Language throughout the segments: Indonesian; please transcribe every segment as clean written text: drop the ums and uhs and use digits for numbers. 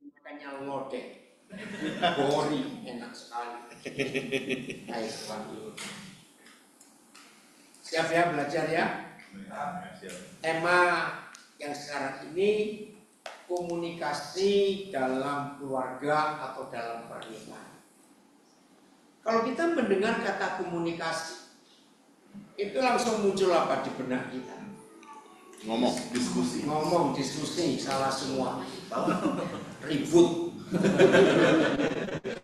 Makanya ngode, gori, enak sekali. Siap ya belajar ya? Tema yang sekarang ini komunikasi dalam keluarga atau dalam pernikahan. Kalau kita mendengar kata komunikasi, itu langsung muncul apa di benak kita? Ngomong diskusi, salah semua. Ribut.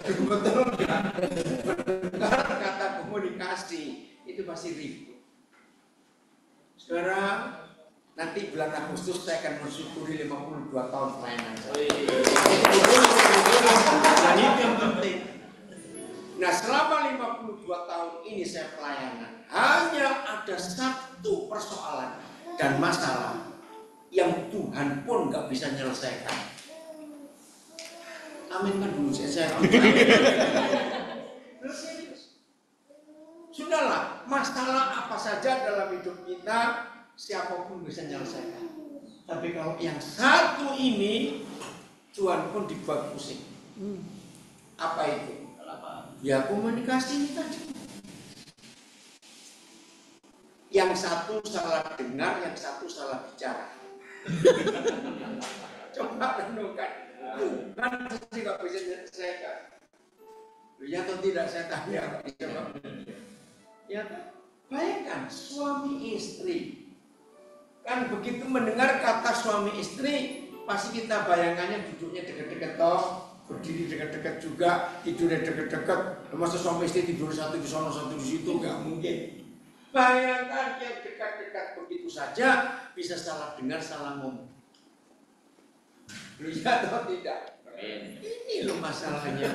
Betul enggak? Kata komunikasi itu pasti ribut. Sekarang nanti bulan Agustus saya akan mensyukuri 52 tahun pelayanan saya. Nah, itu yang penting. Nah, selama 52 tahun ini saya pelayanan, hanya ada satu persoalan dan masalah yang Tuhan pun nggak bisa menyelesaikan. Amin kan dulu saya. Sudahlah, masalah apa saja dalam hidup kita siapapun bisa menyelesaikan. Tapi kalau yang satu ini Tuhan pun dibuat pusing. Apa itu? Ya komunikasi ini tadi. Yang satu salah dengar, yang satu salah bicara. Coba renungkan. Kan pasti nggak bisa menyelesaikan. Ya atau tidak saya tanya, coba. Ya, bayangkan suami istri. Kan begitu mendengar kata suami istri, pasti kita bayangannya duduknya dekat-dekat toh, berdiri dekat-dekat juga, tidurnya dekat-dekat. Masa suami istri tidur satu di sana satu di situ, nggak mungkin. Bayangkan yang dekat-dekat begitu saja bisa salah dengar, salah ngomong. Ya atau tidak? Ini loh masalahnya.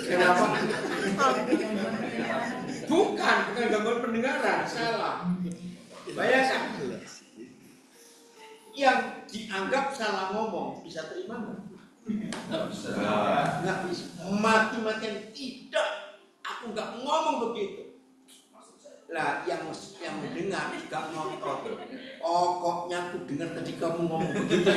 Kenapa? Bukan gangguan pendengaran, salah. Bayangkan. Yang dianggap salah ngomong bisa terima nggak? Nggak bisa. Mati-matian tidak. Aku nggak ngomong begitu. Lah yang mendengar nggak ngotot. Pokoknya aku dengar tadi kamu ngomong begitu.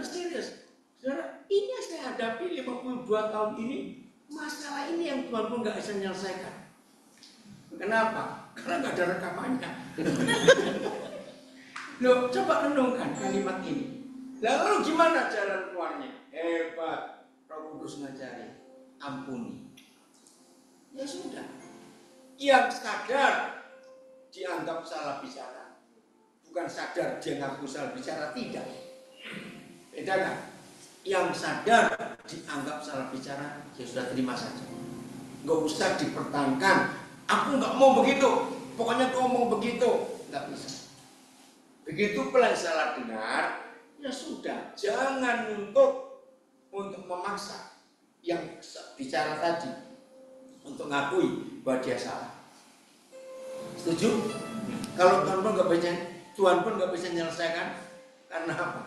Serius, saudara, ini yang saya hadapi 52 tahun ini. Masalah ini yang Tuhan pun nggak bisa menyelesaikan. Kenapa? Karena nggak ada rekamannya. Loh, coba renungkan kalimat ini. Lalu gimana cara keluarnya? Hebat, Roh Kudus ngajari, ampuni. Ya sudah. Yang sadar dianggap salah bicara, bukan sadar dia ngaku salah bicara, tidak. Beda kan? Yang sadar dianggap salah bicara, ya sudah terima saja. Nggak usah dipertahankan. Aku nggak mau begitu. Pokoknya kau mau begitu, nggak bisa. Begitu pula yang salah dengar, ya sudah. Jangan untuk memaksa yang bicara tadi untuk ngakui bahwa dia salah. Setuju? Kalau Tuhan pun nggak bisa menyelesaikan, karena apa?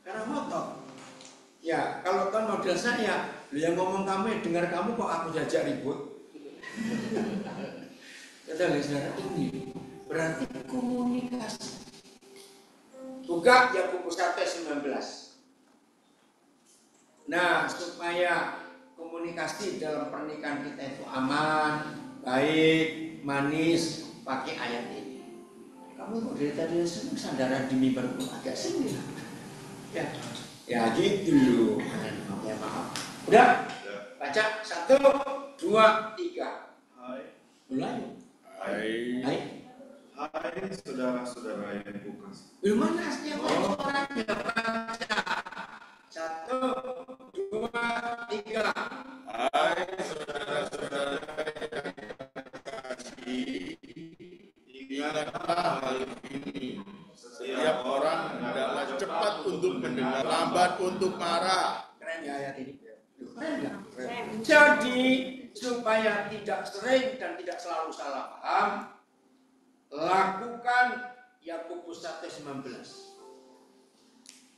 Karena motor. Ya, kalau kan model saya, yang ngomong kamu, dengar kamu kok aku diajak ribut. Kata saudara, ini berarti komunikasi. Buka Yakobus 1:19. Nah, supaya komunikasi dalam pernikahan kita itu aman, baik, manis, pakai ayat ini. Kamu kok dari tadi senang sandaran di mimbar agak sini lah. Ya gitu. Ya maaf. Udah? Baca 1, 2, 3. Hai. Mulai. Hai saudara-saudara yang kukasih. Belum mana setiap orangnya baca. 1, 2, 3. Hai saudara-saudara yang kukasih, ingatlah hal ini. Setiap orang hendaklah cepat untuk mendengar, lambat untuk marah. Keren ya ayat ini? Keren nggak? Jadi supaya tidak sering dan tidak selalu salah paham, lakukan Yakobus 1:19.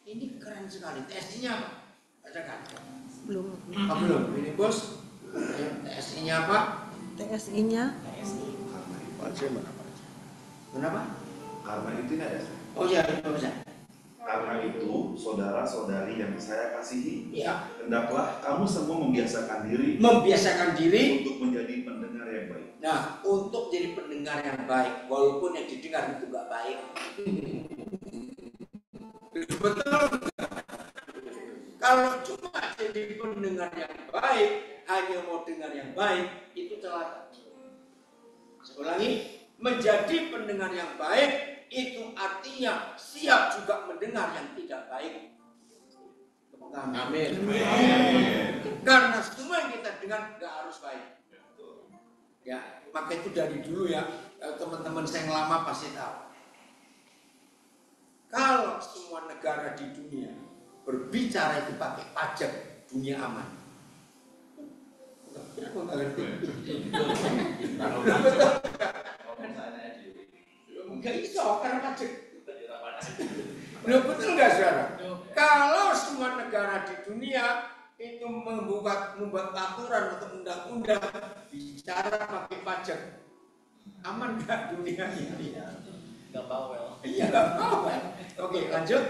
Ini keren sekali. TSI-nya apa? Bacakan. Belum. Belum. Ini bos. TSI-nya apa? TSI-nya Baca mana? Kenapa? Karena itu ada. Oh ya, itu bisa. Karena itu, saudara-saudari yang saya kasihi, Ya. hendaklah kamu semua membiasakan diri untuk menjadi pendengar yang baik. Nah, untuk jadi pendengar yang baik, walaupun yang didengar itu nggak baik. Betul. Kalau cuma jadi pendengar yang baik, hanya mau dengar yang baik, itu celaka. Saya ulangi, menjadi pendengar yang baik itu artinya siap juga mendengar yang tidak baik. Amin. Karena semua yang kita dengar nggak harus baik. Ya, maka itu dari dulu ya, teman-teman saya yang lama pasti tahu. Kalau semua negara di dunia berbicara itu pakai pajak, dunia aman. Enggak iso karena pajak. Betul nggak saudara? Kalau semua negara di dunia itu membuat aturan atau undang-undang bicara pakai pajak, aman nggak dunia ini? Nggak bawel. Iya nggak bawel. Oke, lanjut.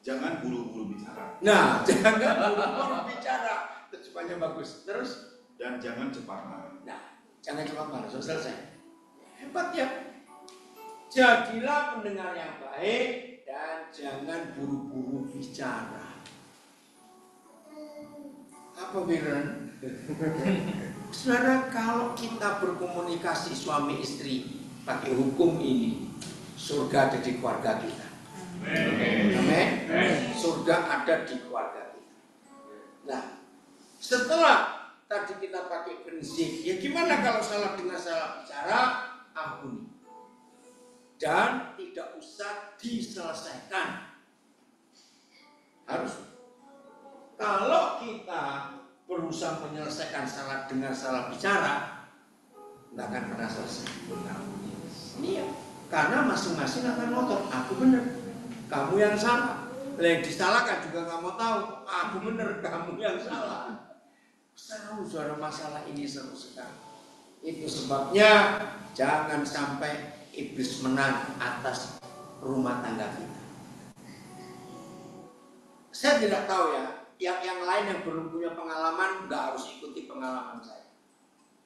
Jangan buru-buru bicara. Nah, jangan buru-buru bicara. Terjemahannya bagus. Terus? Dan jangan cepat marah. Nah, jangan cepat marah. Sudah selesai. Hebat ya. Jadilah pendengar yang baik dan jangan buru-buru bicara. Apa Biren? Saudara, kalau kita berkomunikasi suami istri pakai hukum ini, surga ada di keluarga kita. Amin. Surga ada di keluarga kita. Nah, setelah tadi kita pakai prinsip, ya gimana kalau salah dengar salah bicara, ampuni. Dan tidak usah diselesaikan. Harus. Kalau kita berusaha menyelesaikan salah dengar salah bicara, nggak akan pernah selesai. Iya. Karena masing-masing akan ngotot. Aku benar, kamu yang salah. Yang disalahkan juga nggak mau tahu. Aku benar, kamu yang salah. Seru saudara, masalah ini seru sekali. Itu sebabnya jangan sampai iblis menang atas rumah tangga kita. Saya tidak tahu ya, yang lain yang belum punya pengalaman nggak harus ikuti pengalaman saya.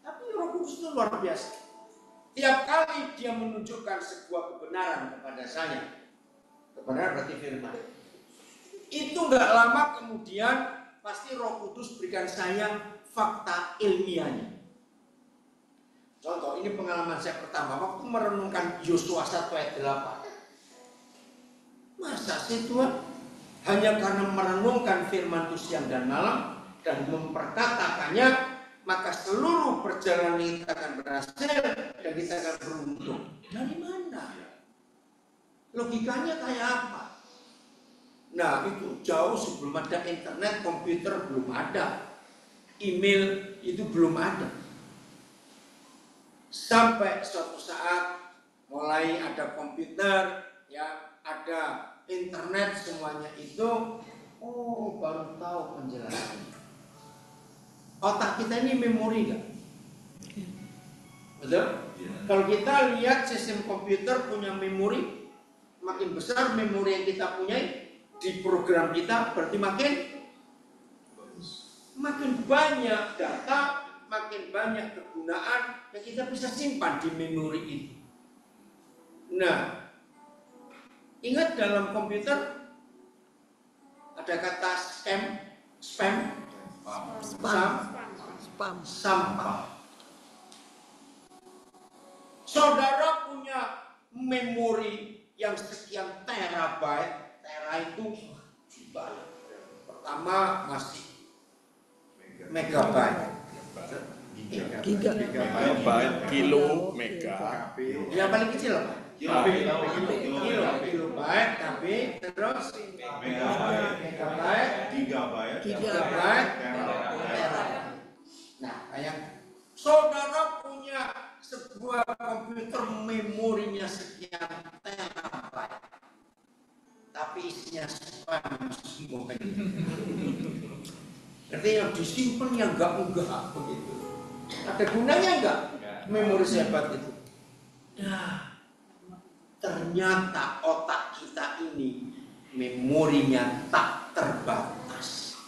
Tapi Roh Kudus itu luar biasa. Tiap kali dia menunjukkan sebuah kebenaran kepada saya, kebenaran berarti firman. Itu nggak lama kemudian pasti Roh Kudus berikan saya fakta ilmiahnya. Contoh, ini pengalaman saya pertama waktu merenungkan Yosua 1 ayat 8. Masa sih Tuhan? Hanya karena merenungkan firman itu siang dan malam dan memperkatakannya, maka seluruh perjalanan kita akan berhasil dan kita akan beruntung. Dari mana? Logikanya kayak apa? Nah, itu jauh sebelum ada internet, komputer belum ada, email itu belum ada. Sampai suatu saat mulai ada komputer, ya ada internet, semuanya itu, oh baru tahu penjelasannya. Otak kita ini memori nggak? Betul? Ya. Kalau kita lihat sistem komputer punya memori, makin besar memori yang kita punya di program kita, berarti makin banyak data, makin banyak kegunaan yang kita bisa simpan di memori ini. Nah, ingat dalam komputer ada kata sampah. Saudara punya memori yang sekian terabyte, tera itu banyak. Pertama masih megabyte. Gigabyte, kilo, mega. Yang paling kecil apa? Kilobyte, KB, terus megabyte, gigabyte, terabyte. Nah, kayak saudara punya sebuah komputer memorinya sekian terabyte, tapi isinya spam semua. Berarti yang disimpan yang enggak begitu. Ada gunanya enggak memori sehebat itu? Nah, ternyata otak kita ini memorinya tak terbatas.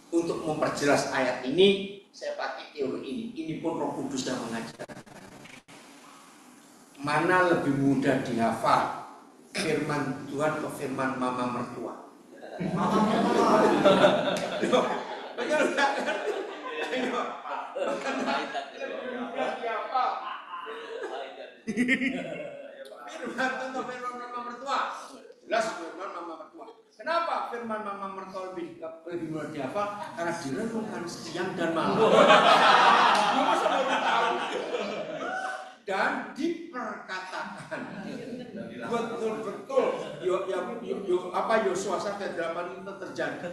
Untuk memperjelas ayat ini, saya pakai teori ini. Ini pun Roh Kudus yang mengajar. Mana lebih mudah dihafal, firman Tuhan atau firman mama mertua? Betul nggak? Firman atau firman mama mertua? Jelas firman mama mertua. Kenapa firman mama mertua lebih mudah dihafal? Karena direnungkan siang dan malam. Masa baru tahu? Dan diperkatakan. Betul-betul. Yosua 1:8 itu terjadi.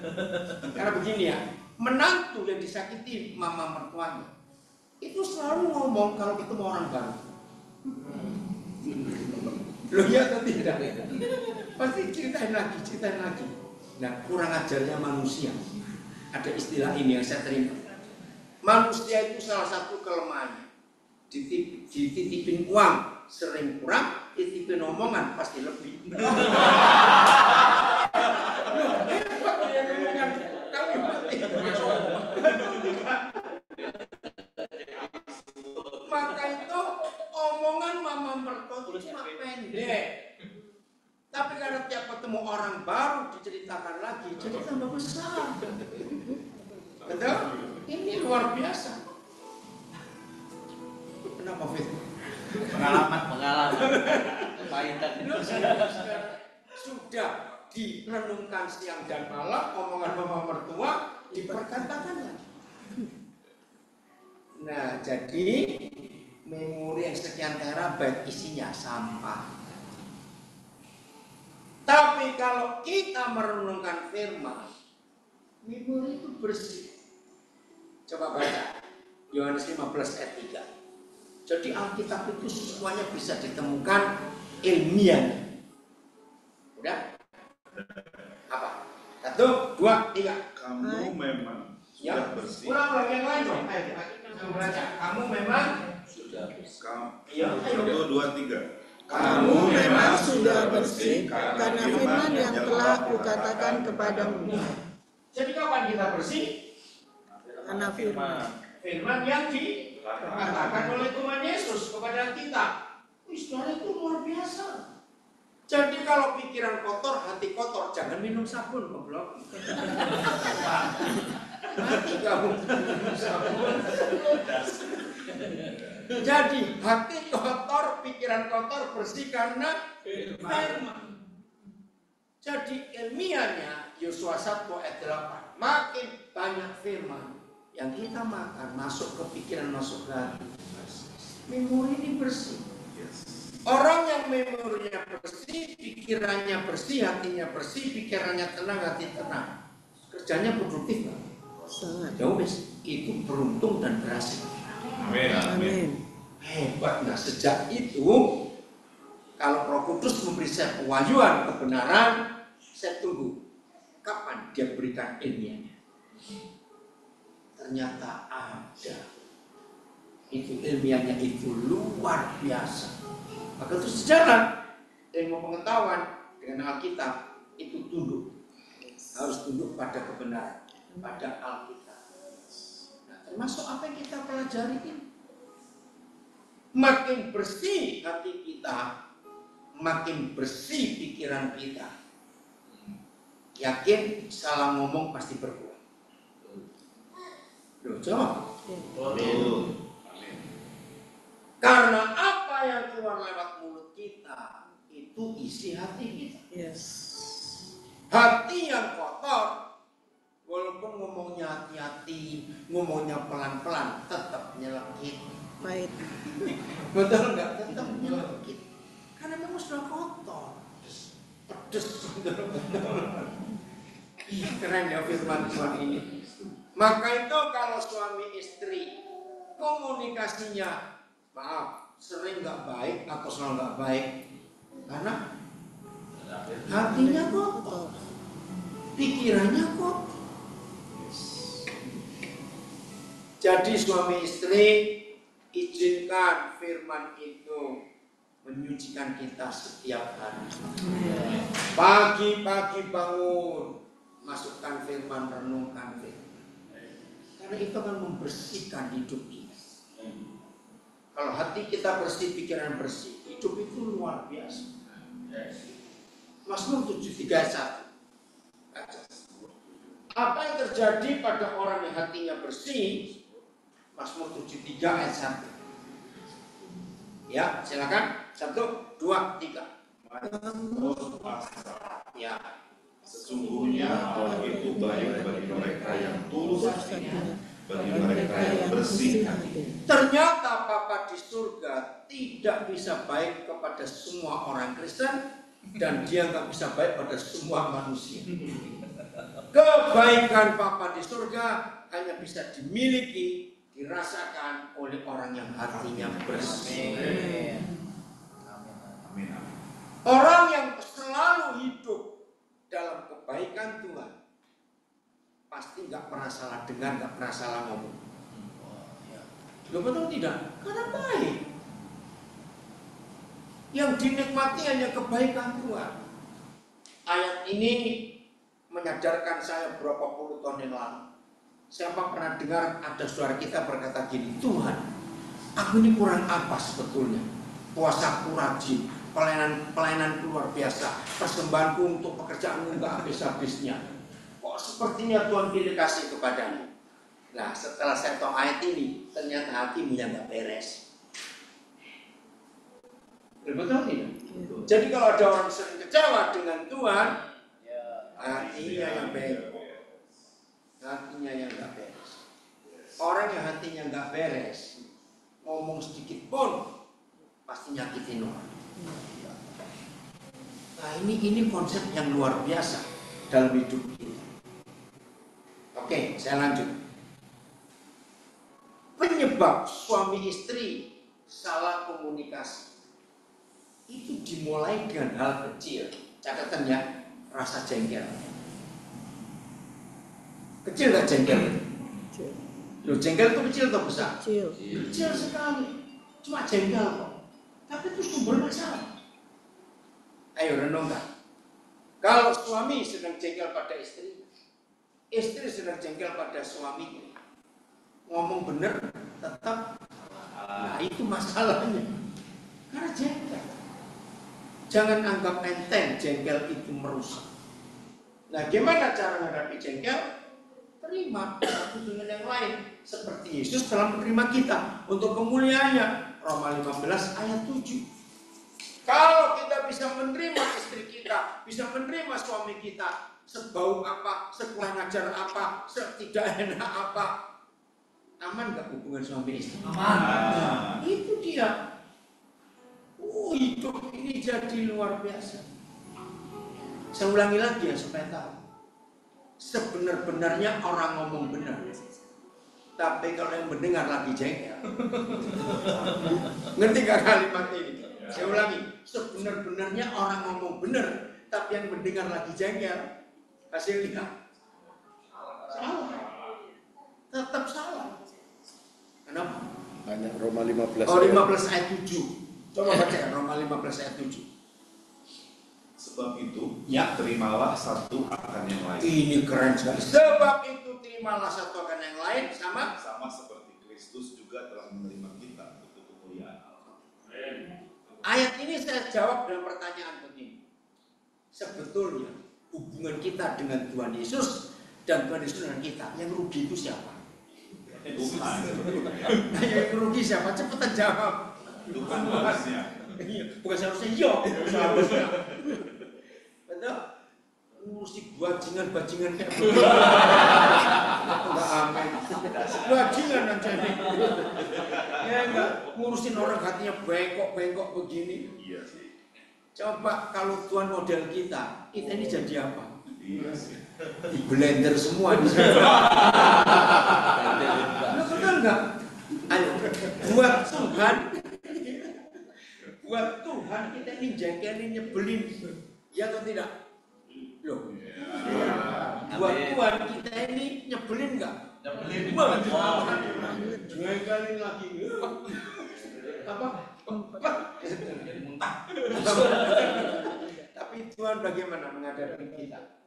Karena begini ya, menantu yang disakiti mama mertuanya itu selalu ngomong kalau ketemu orang baru. Loh ya atau tidak? Pasti ceritain lagi. Nah, kurang ajarnya manusia. Ada istilah ini yang saya terima. Manusia itu salah satu kelemahannya. Dititipin uang sering kurang, titipin omongan pasti lebih. Maka itu omongan mama mertua cuma pendek. Tapi karena tiap ketemu orang baru diceritakan lagi, jadi tambah besar. Betul? Ini luar biasa. Kenapa Fit? Pengalaman. Kepahitan. Sudah direnungkan siang dan malam, omongan mama mertua diperkatakan lagi. Nah, jadi memori yang sekian terabyte isinya sampah. Tapi kalau kita merenungkan firman, memori itu bersih. Coba baca Yohanes 15 ayat 3. Jadi Alkitab itu semuanya bisa ditemukan ilmiah. Udah? Apa? 1, 2, 3. Kamu memang sudah bersih. Ulang lagi yang lain dong. Ayo, baca. Kamu memang Sudah bersih. Iya. 1, 2, 3. Kamu memang sudah bersih karena firman yang telah kukatakan kepadamu. Jadi kapan kita bersih? Karena firman. Firman yang dikatakan oleh Tuhan Yesus kepada kita. Saudara, itu luar biasa. Jadi kalau pikiran kotor, hati kotor, jangan minum sabun, goblok. Mati kamu minum sabun. Jadi hati kotor, pikiran kotor, bersih karena firman. Jadi ilmiahnya Yosua 1 ayat 8, makin banyak firman yang kita makan masuk ke pikiran, masuk ke hati, memori ini bersih. Orang yang memorinya bersih, pikirannya bersih, hatinya bersih, pikirannya tenang, hati tenang, kerjanya produktif kan? Sangat. Jauh itu beruntung dan berhasil. Amin. Hebat. Nah, sejak itu kalau Roh Kudus memberi saya pewahyuan kebenaran, saya tunggu kapan dia berikan ilmiahnya. Ternyata ada. Itu ilmiahnya itu luar biasa. Maka itu sejalan. Ilmu pengetahuan dengan Alkitab itu tunduk. Harus tunduk pada kebenaran, pada Alkitab. Nah, termasuk apa yang kita pelajari ini. Makin bersih hati kita, makin bersih pikiran kita. Yakin salah ngomong pasti berbuah. Loh, coba. Karena apa yang keluar lewat mulut kita itu isi hati kita. Yes. Hati yang kotor, walaupun ngomongnya hati-hati, ngomongnya pelan-pelan, tetap nyelekit. Pahit. Betul nggak? Tetap nyelekit. Karena memang sudah kotor. Pedes. Keren ya firman Tuhan ini. Maka itu kalau suami istri komunikasinya, maaf, sering nggak baik atau selalu nggak baik, karena hatinya kotor, pikirannya kotor. Jadi suami istri izinkan firman itu menyucikan kita setiap hari. Pagi-pagi bangun, masukkan firman, renungkan firman. Karena itu akan membersihkan hidup kita. Kalau hati kita bersih, pikiran bersih, hidup itu luar biasa. Mazmur 73 ayat 1. Apa yang terjadi pada orang yang hatinya bersih? Mazmur 73 ayat 1. Ya, silakan. 1, 2, 3. Ya. Sesungguhnya Allah itu baik bagi mereka yang tulus hatinya, bagi mereka yang bersih hati. Ternyata Bapa di surga tidak bisa baik kepada semua orang Kristen, dan dia nggak bisa baik pada semua manusia. Kebaikan Bapa di surga hanya bisa dimiliki, dirasakan oleh orang yang hatinya bersih. Amin. Orang yang selalu hidup dalam kebaikan Tuhan pasti nggak pernah salah dengar, nggak pernah salah ngomong. Lo betul tidak? Karena baik. Yang dinikmati hanya kebaikan Tuhan. Ayat ini menyadarkan saya berapa puluh tahun yang lalu. Siapa pernah dengar ada saudara kita berkata gini, Tuhan, aku ini kurang apa sebetulnya? Puasaku rajin, pelayanan luar biasa, persembahanku untuk pekerjaanmu nggak habis-habisnya. Kok sepertinya Tuhan pilih kasih kepadamu? Nah, setelah saya tahu ayat ini, ternyata hatimu yang nggak beres. Betul tidak? Jadi kalau ada orang sering kecewa dengan Tuhan, hatinya yang beres. Hatinya yang nggak beres. Orang yang hatinya nggak beres, ngomong sedikit pun pasti nyakitin orang. Nah ini konsep yang luar biasa dalam hidup kita. Oke, saya lanjut. Penyebab suami istri salah komunikasi itu dimulai dengan hal kecil. Catatan ya, rasa jengkel. Kecil gak jengkel? Loh, jengkel itu kecil atau besar? Kecil. Kecil sekali. Cuma jengkel kok. Tapi itu sumber masalah. Ayo renungkan. Kalau suami sedang jengkel pada istri, istri sedang jengkel pada suaminya, ngomong benar tetap, nah itu masalahnya. Karena jengkel. Jangan anggap enteng jengkel itu merusak. Nah, gimana cara menghadapi jengkel? Terima satu dengan yang lain, seperti Yesus telah menerima kita untuk kemuliaannya. Roma 15 ayat 7. Kalau kita bisa menerima istri kita, bisa menerima suami kita, sebau apa, sekurang ajar apa, setidak enak apa, aman gak hubungan suami istri? Aman. Nah, itu dia. Hidup ini jadi luar biasa. Saya ulangi lagi ya supaya tahu. Sebenar-benarnya orang ngomong benar, tapi kalau yang mendengar lagi jengkel. Ngerti gak kalimat ini? Saya ulangi. Sebenar-benarnya orang ngomong benar, tapi yang mendengar lagi jengkel. Hasilnya salah. Tetap salah. Kenapa? Banyak Roma 15. Oh, 15 ayat 7. Coba baca Roma 15 ayat 7. Sebab itu, Ya. terimalah satu akan yang lain. Ini keren sekali. Sebab itu terimalah satu akan yang lain sama seperti Kristus juga telah menerima kita untuk kemuliaan Allah. ayat ini saya jawab dengan pertanyaan begini. Sebetulnya hubungan kita dengan Tuhan Yesus dan Tuhan Yesus dengan kita, yang rugi itu siapa? Tuhan. Nah, yang rugi siapa? Cepetan jawab. Tuhan harusnya. Bukan seharusnya iya, seharusnya. Betul? Ngurusi bajingan kayak begitu. Enggak amin. Bajingan aja ini. Ya enggak, ngurusin orang hatinya bengkok begini. Iya sih. Coba kalau Tuhan model kita ini jadi apa? Iya sih. Di blender semua di sini. Betul enggak? Ayo, buat Tuhan kita ini jengkelin, nyebelin, ya atau tidak? Loh, buat Tuhan kita ini nyebelin enggak? Nyebelin. Banget. Jengkelin lagi. apa? Muntah. Tapi Tuhan bagaimana menghadapi kita?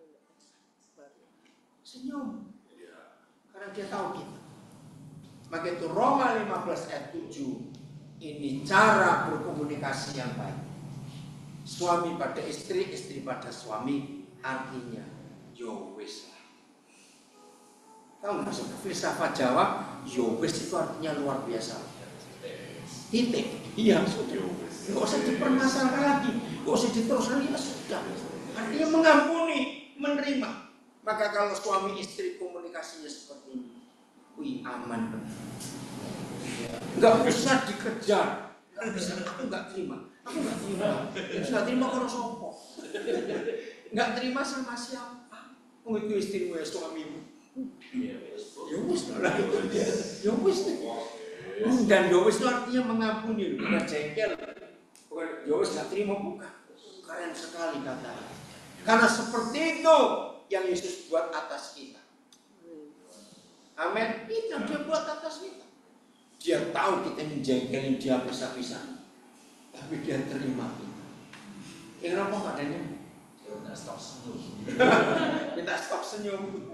Senyum. Karena dia tahu kita. Maka itu Roma 15 ayat 7. Ini cara berkomunikasi yang baik. Suami pada istri, istri pada suami. Artinya, yo wis lah. Tahu nggak sobat? Filsafat Jawa, yo wis itu artinya luar biasa. Titik. Iya sudah. Gak usah dipermasalahkan lagi. Gak usah diteruskan, ya sudah. Artinya mengampuni, menerima. Maka kalau suami istri komunikasinya seperti ini, wih aman. Gak usah dikejar. Gak bisa, aku gak terima. Aku gak terima. Yang gak terima kalau sopo. Gak terima sama siapa? Itu istrimu ya suamimu. Ya wis lah. Ya wis. Dan ya wis itu artinya mengampuni, bukan jengkel. Bukan ya wis gak terima, bukan. Keren sekali kata. Karena seperti itu yang Yesus buat atas kita. Amin. Itu dia buat atas kita. Dia tahu kita menjengkelin dia bisa-bisa, tapi dia terima kita. Kenapa nggak adanya? Kita stop senyum. Kita stop senyum.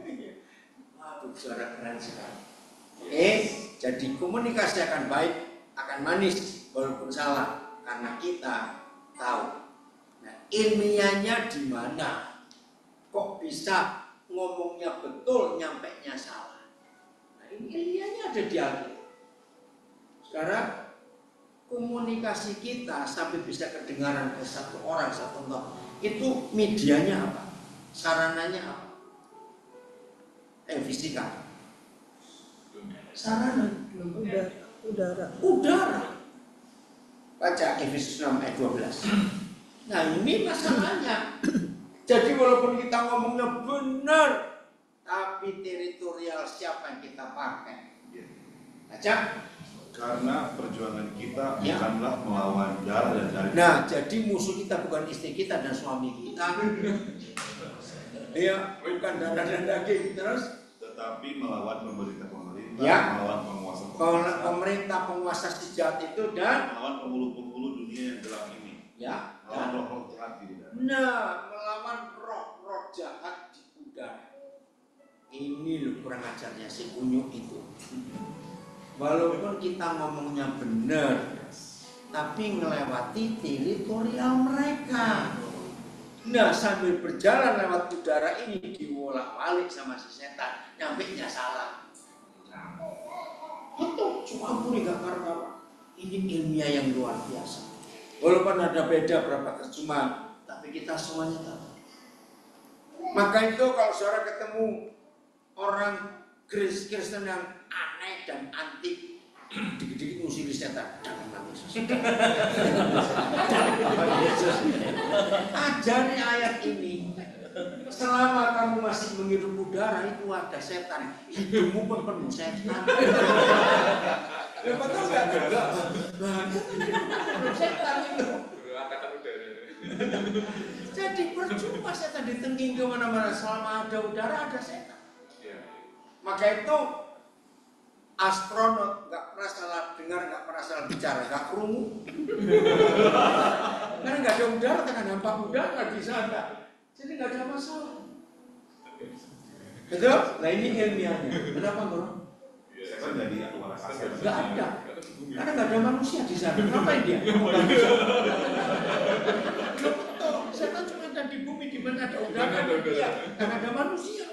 Waduh, suara keren sekali. Jadi komunikasi akan baik, akan manis, walaupun salah, karena kita tahu. Nah, ilmiahnya di mana? Kok bisa ngomongnya betul, nyampainya salah? Nah, ini ilmiahnya ada di Alkitab. Sekarang komunikasi kita sampai bisa kedengaran ke satu orang, satu orang, itu medianya apa? Sarananya apa? Fisika. Sarana udara. Baca Efesus 6 ayat 12. Nah ini masalahnya. Jadi walaupun kita ngomongnya benar, tapi teritorial siapa yang kita pakai? Baca. Karena perjuangan kita bukanlah melawan darah dan daging. Nah, jadi musuh kita bukan istri kita dan suami kita. Iya, bukan darah dan daging. Terus? Tetapi melawan pemerintah-pemerintah, melawan pemerintah penguasa sejat itu dan melawan penghulu-penghulu dunia yang gelap ini. Ya. Melawan roh-roh jahat di udara. Nah, melawan roh-roh jahat di udara. Ini loh kurang ajarnya si kunyuk itu. Walaupun kita ngomongnya benar, tapi ngelewati teritorial mereka. Nah, sambil berjalan lewat udara ini diwolak-walik sama si setan, nyampainya salah. Betul, cuma ampuni gak karuan. Ini ilmiah yang luar biasa. Walaupun ada beda berapa terjemahan, tapi kita semuanya tahu. Maka itu kalau saudara ketemu orang Kristen yang aneh dan antik, dikit-dikit ngusir setan, dalam nama Yesus. Ajari ayat ini. Selama kamu masih menghirup udara itu ada setan, hidupmu pun penuh setan. Betul nggak? Setan itu. Jadi percuma setan ditengking kemana-mana. Selama ada udara ada setan. Maka itu astronot nggak pernah salah dengar, nggak pernah salah bicara, nggak kerungu. Karena nggak ada udara, karena nampak udara di sana, jadi nggak ada masalah. Betul? Nah ini ilmiahnya. Kenapa bro? Setan jadi aktual asal. Nggak ada, karena nggak ada manusia di sana. Ngapain dia? Betul, setan cuma ada di bumi di mana ada udara, karena ada manusia.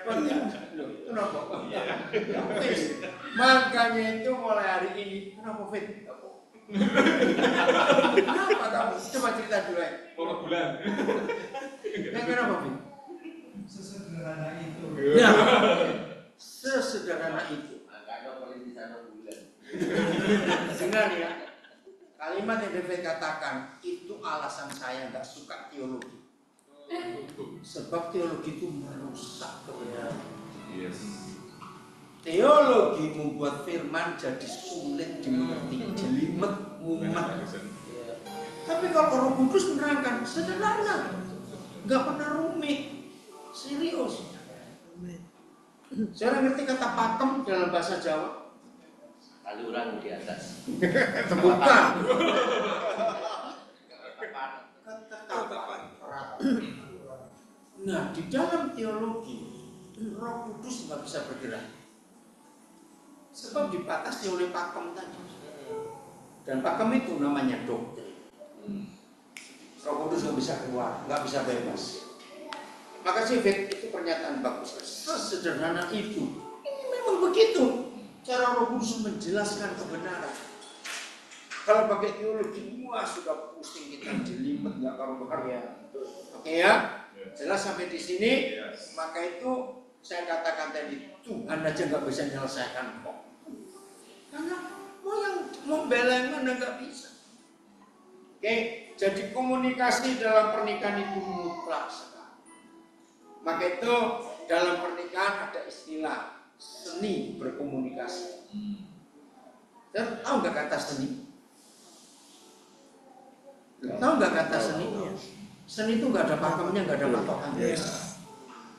Kenapa? Makanya itu mulai hari ini, kenapa Fit? Kenapa kamu? Coba cerita dulu ya. Mau bulan. Kenapa Fit? Sesederhana itu. Ya, sesederhana itu. Agak perintisan bulan. Dengar ya, kalimat yang David katakan itu alasan saya nggak suka teologi. Sebab teologi itu merusak kebenaran. Yes. Teologi membuat firman jadi sulit dimengerti, jelimet, mumet. Tapi kalau Roh Kudus menerangkan, sederhana, nggak pernah rumit, serius. Saya ngerti kata pakem dalam bahasa Jawa. Saluran di atas. Bukan. Ketetapan. Nah, di dalam teologi, Roh Kudus nggak bisa bergerak, sebab dibatasi oleh pakem tadi. Dan pakem itu namanya doktrin. Roh Kudus nggak bisa keluar, nggak bisa bebas. Maka sih itu pernyataan bagus. Sesederhana itu. Ini memang begitu cara Roh Kudus menjelaskan kebenaran. Kalau pakai teologi, wah sudah pusing kita, jelimet nggak karu-karu ya. Oke ya, jelas sampai di sini. Maka itu saya katakan tadi, Tuhan aja nggak bisa menyelesaikan kok. Karena mau bela yang mana nggak bisa. Oke, jadi komunikasi dalam pernikahan itu mutlak sekali. Maka itu dalam pernikahan ada istilah seni berkomunikasi. Dan tahu nggak kata seni? Tahu nggak kata seni? Seni itu nggak ada pakemnya, nggak ada patokannya.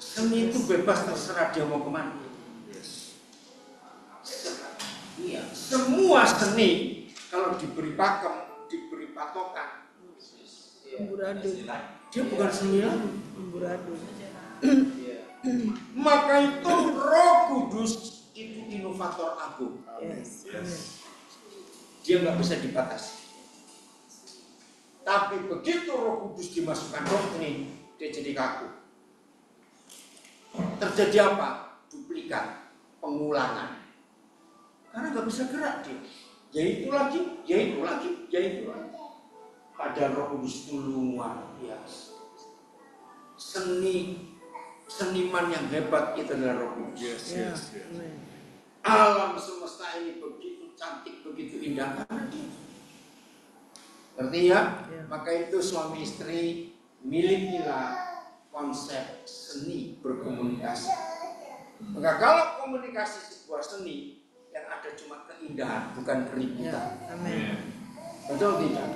Seni itu bebas terserah dia mau kemana. Iya. Semua seni kalau diberi pakem, diberi patokan, Amburadul. dia bukan seni lagi. Amburadul. Maka itu Roh Kudus itu inovator agung. Yes. Dia nggak bisa dibatasi. Tapi begitu Roh Kudus dimasukkan doktrin, dia jadi kaku. Terjadi apa? Duplikat, pengulangan. Karena nggak bisa gerak dia. Ya itu lagi, ya itu lagi, ya itu lagi. Padahal Roh Kudus itu luar biasa. Seniman yang hebat itu adalah Roh Kudus. Yes. Alam semesta ini begitu cantik, begitu indah karena dia. Ngerti ya? Maka itu suami istri milikilah konsep seni berkomunikasi. Maka kalau komunikasi sebuah seni yang ada cuma keindahan, bukan keributan. Amin. Betul tidak?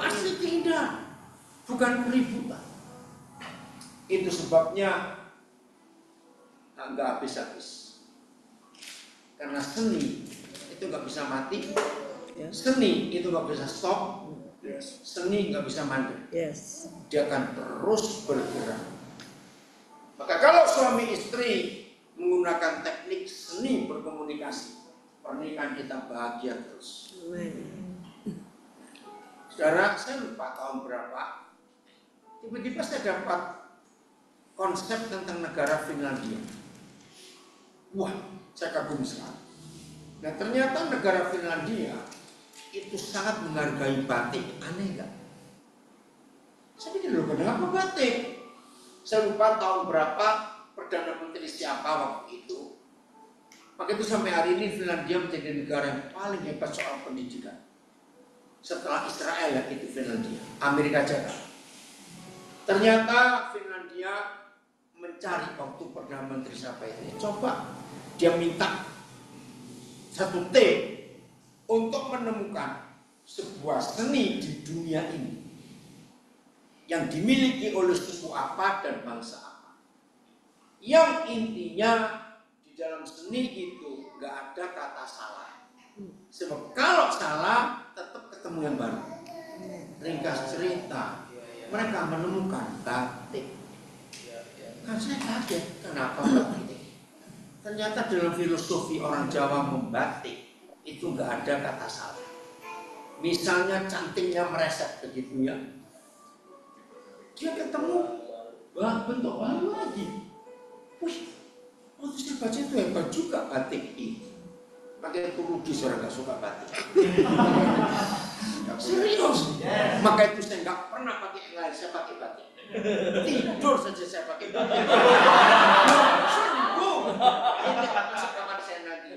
Pasti keindahan, bukan keributan. Itu sebabnya nggak habis-habis. Karena seni itu nggak bisa mati, seni itu nggak bisa stop, seni nggak bisa mandek. Yes. Dia akan terus bergerak. Maka kalau suami istri menggunakan teknik seni berkomunikasi, pernikahan kita bahagia terus. Saudara, saya lupa tahun berapa, tiba-tiba saya dapat konsep tentang negara Finlandia. Wah, saya kagum sekali. Nah, ternyata negara Finlandia itu sangat menghargai batik. Aneh nggak? Saya pikir loh, kenapa batik? Saya lupa tahun berapa, Perdana Menteri siapa waktu itu. Maka itu sampai hari ini Finlandia menjadi negara yang paling hebat soal pendidikan. Setelah Israel, itu Finlandia, Amerika Jakarta. Ternyata Finlandia mencari waktu Perdana Menteri siapa itu. Coba dia minta 1 T untuk menemukan sebuah seni di dunia ini yang dimiliki oleh suku apa dan bangsa apa. Yang intinya di dalam seni itu nggak ada kata salah. Sebab kalau salah tetap ketemu yang baru. Ringkas cerita, mereka menemukan batik. Kan saya kaget, kenapa batik? Ternyata dalam filosofi orang Jawa membatik itu nggak ada kata salah. Misalnya cantiknya mereset begitu ya, dia ketemu bentuk baru lagi. Wih, waktu saya baca itu hebat juga batik ini. Pakai itu rugi seorang nggak suka batik. Serius. Maka itu saya nggak pernah pakai yang lain, saya pakai batik. Tidur saja saya pakai batik. Sungguh. Ini masuk kamar saya nanti.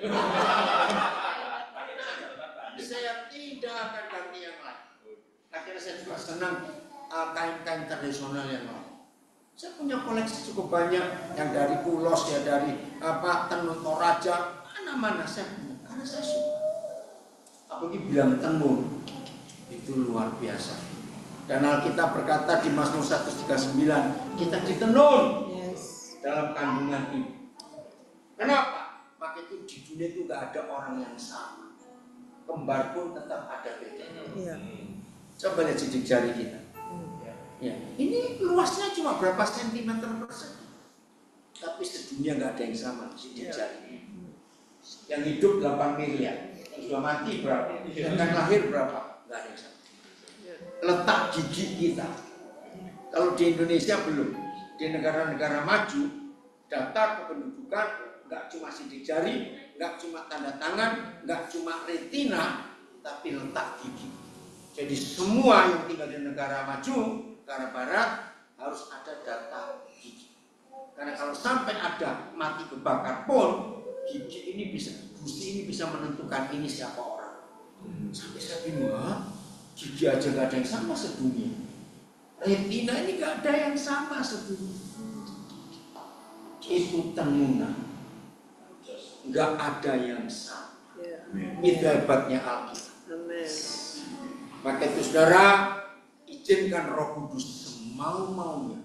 Saya tidak akan ganti yang lain. Akhirnya saya juga senang kain-kain tradisional yang lain. Saya punya koleksi cukup banyak yang dari ulos ya, dari tenun Toraja, mana-mana saya punya. Karena saya suka. Apalagi bilang tenun itu luar biasa. Dan Alkitab berkata di Mazmur 139, kita ditenun dalam kandungan ibu. Kenapa? Maka itu di dunia itu gak ada orang yang sama. kembar pun tetap ada bedanya. Iya. Coba lihat sidik jari kita. Ya, ini luasnya cuma berapa sentimeter persegi, tapi sedunia nggak ada yang sama sidik jari. Yang hidup 8 miliar, yang sudah mati berapa, yang akan lahir berapa, nggak ada yang sama. Letak gigi kita, kalau di Indonesia belum, di negara-negara maju, data kependudukan nggak cuma sidik jari, nggak cuma tanda tangan, nggak cuma retina, tapi letak gigi. Jadi semua yang tinggal di negara maju, negara barat, harus ada data gigi. Karena kalau sampai ada mati kebakar pun, gigi ini bisa, gusi ini bisa menentukan ini siapa orang. Sampai saya bingung, gigi aja nggak ada yang sama sedunia. Retina ini nggak ada yang sama sedunia. Itu tenuna, nggak ada yang sama. Itu hebatnya Alkitab. Amin. Maka itu saudara, izinkan Roh Kudus semau-maunya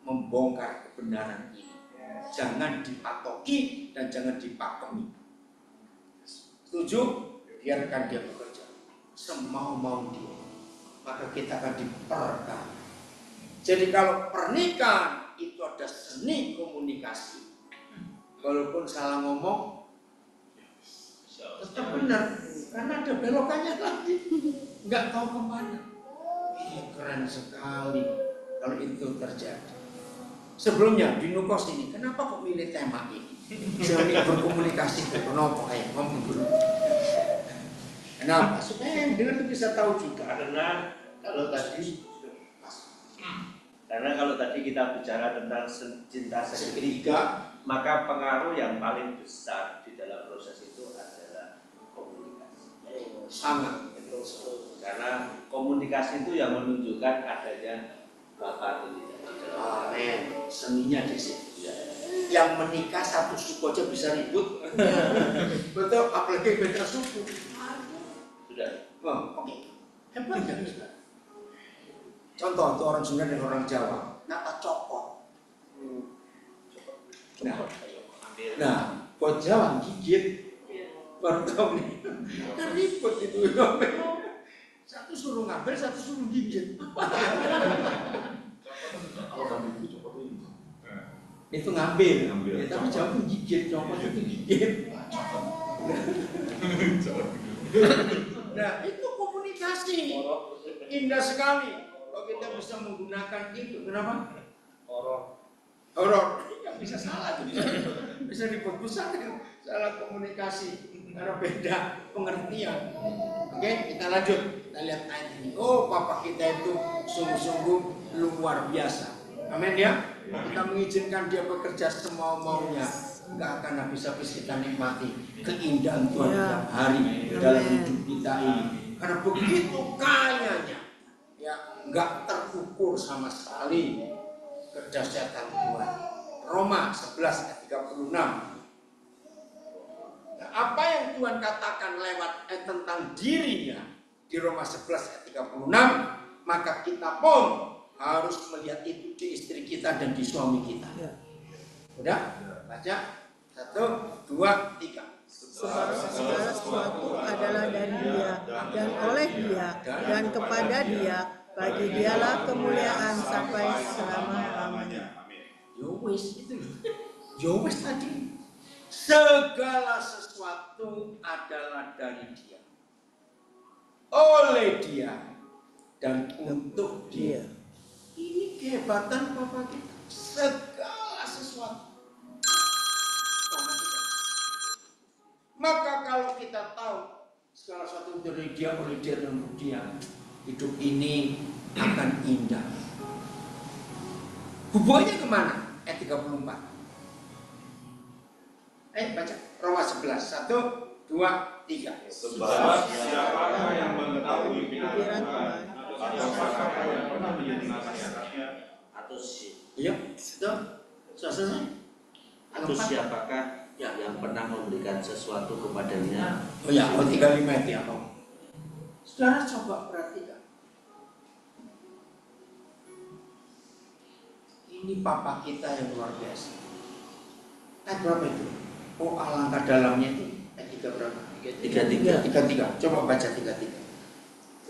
membongkar kebenaran ini. Jangan dipatoki dan jangan dipakemi. Setuju? Biarkan dia bekerja semau-mau dia. Maka kita akan diperkaya. Jadi kalau pernikahan itu ada seni komunikasi, walaupun salah ngomong tetap benar, karena ada belokannya lagi, nggak tahu kemana. Ini keren sekali kalau itu terjadi. Sebelumnya di Nukos ini, kenapa kok milih tema ini? Jangan berkomunikasi kenapa kayak ngomong dulu. Kenapa? Supaya yang dengar bisa tahu juga. Karena kalau tadi kita bicara tentang cinta segitiga, maka pengaruh yang paling besar di dalam proses itu adalah komunikasi. Sangat. Karena komunikasi itu yang menunjukkan adanya Bapa atau tidak. Amin. Seninya di situ. Yang menikah satu suku aja bisa ribut. Betul, apalagi beda suku. Sudah. Oh, oke. Hebat kan? Contoh itu orang Sunda dan orang Jawa, kata cokot. Nah, buat Jawa gigit. Baru tahu nih. Kan ribut itu. Satu suruh ngambil, satu suruh gigit. Itu ngambil. Ya, tapi Jawa itu gigit, cokot itu gigit. Nah, itu komunikasi. Indah sekali kalau kita bisa menggunakan itu. Kenapa? Horor. Nggak bisa salah tuh. Bisa diperkusat salah komunikasi karena beda pengertian. Oke, kita lanjut. Kita lihat ayat ini. Oh, Papa kita itu sungguh-sungguh luar biasa. Amin ya. Kita mengizinkan dia bekerja semau-maunya. Nggak akan habis-habis kita nikmati keindahan Tuhan tiap hari dalam hidup kita ini. Karena begitu kayanya, ya nggak terukur sama sekali kedahsyatan Tuhan. Roma 11 ayat 36. Nah, apa yang Tuhan katakan lewat tentang dirinya di Roma 11 ayat 36, maka kita pun harus melihat itu di istri kita dan di suami kita. Udah? Baca. 1, 2, 3. Sebab segala sesuatu adalah dari Dia dan oleh Dia dan kepada Dia. Bagi Dialah kemuliaan sampai selama-lamanya. Yowes itu loh. Yowes tadi. Segala sesuatu adalah dari Dia, oleh Dia, dan untuk Dia. Ini kehebatan Bapa kita. Segala sesuatu. Maka kalau kita tahu segala sesuatu dari Dia, oleh Dia, dan untuk Dia, hidup ini akan indah. Hubungannya kemana? Ayat 34. Baca Roma 11. 1, 2, 3. Sebab siapakah yang mengetahui pikiran Tuhan, atau siapakah yang pernah menjadi nasihatnya, Atau si Iya, sudah selesai. Atau siapakah yang pernah memberikan sesuatu kepadanya? Oh ya, 35 ya, Pak. Saudara coba perhatikan. Ini Papa kita yang luar biasa. Ayat berapa itu? Oh, alangkah dalamnya itu. Ayat 3 berapa? 33. Coba baca 33.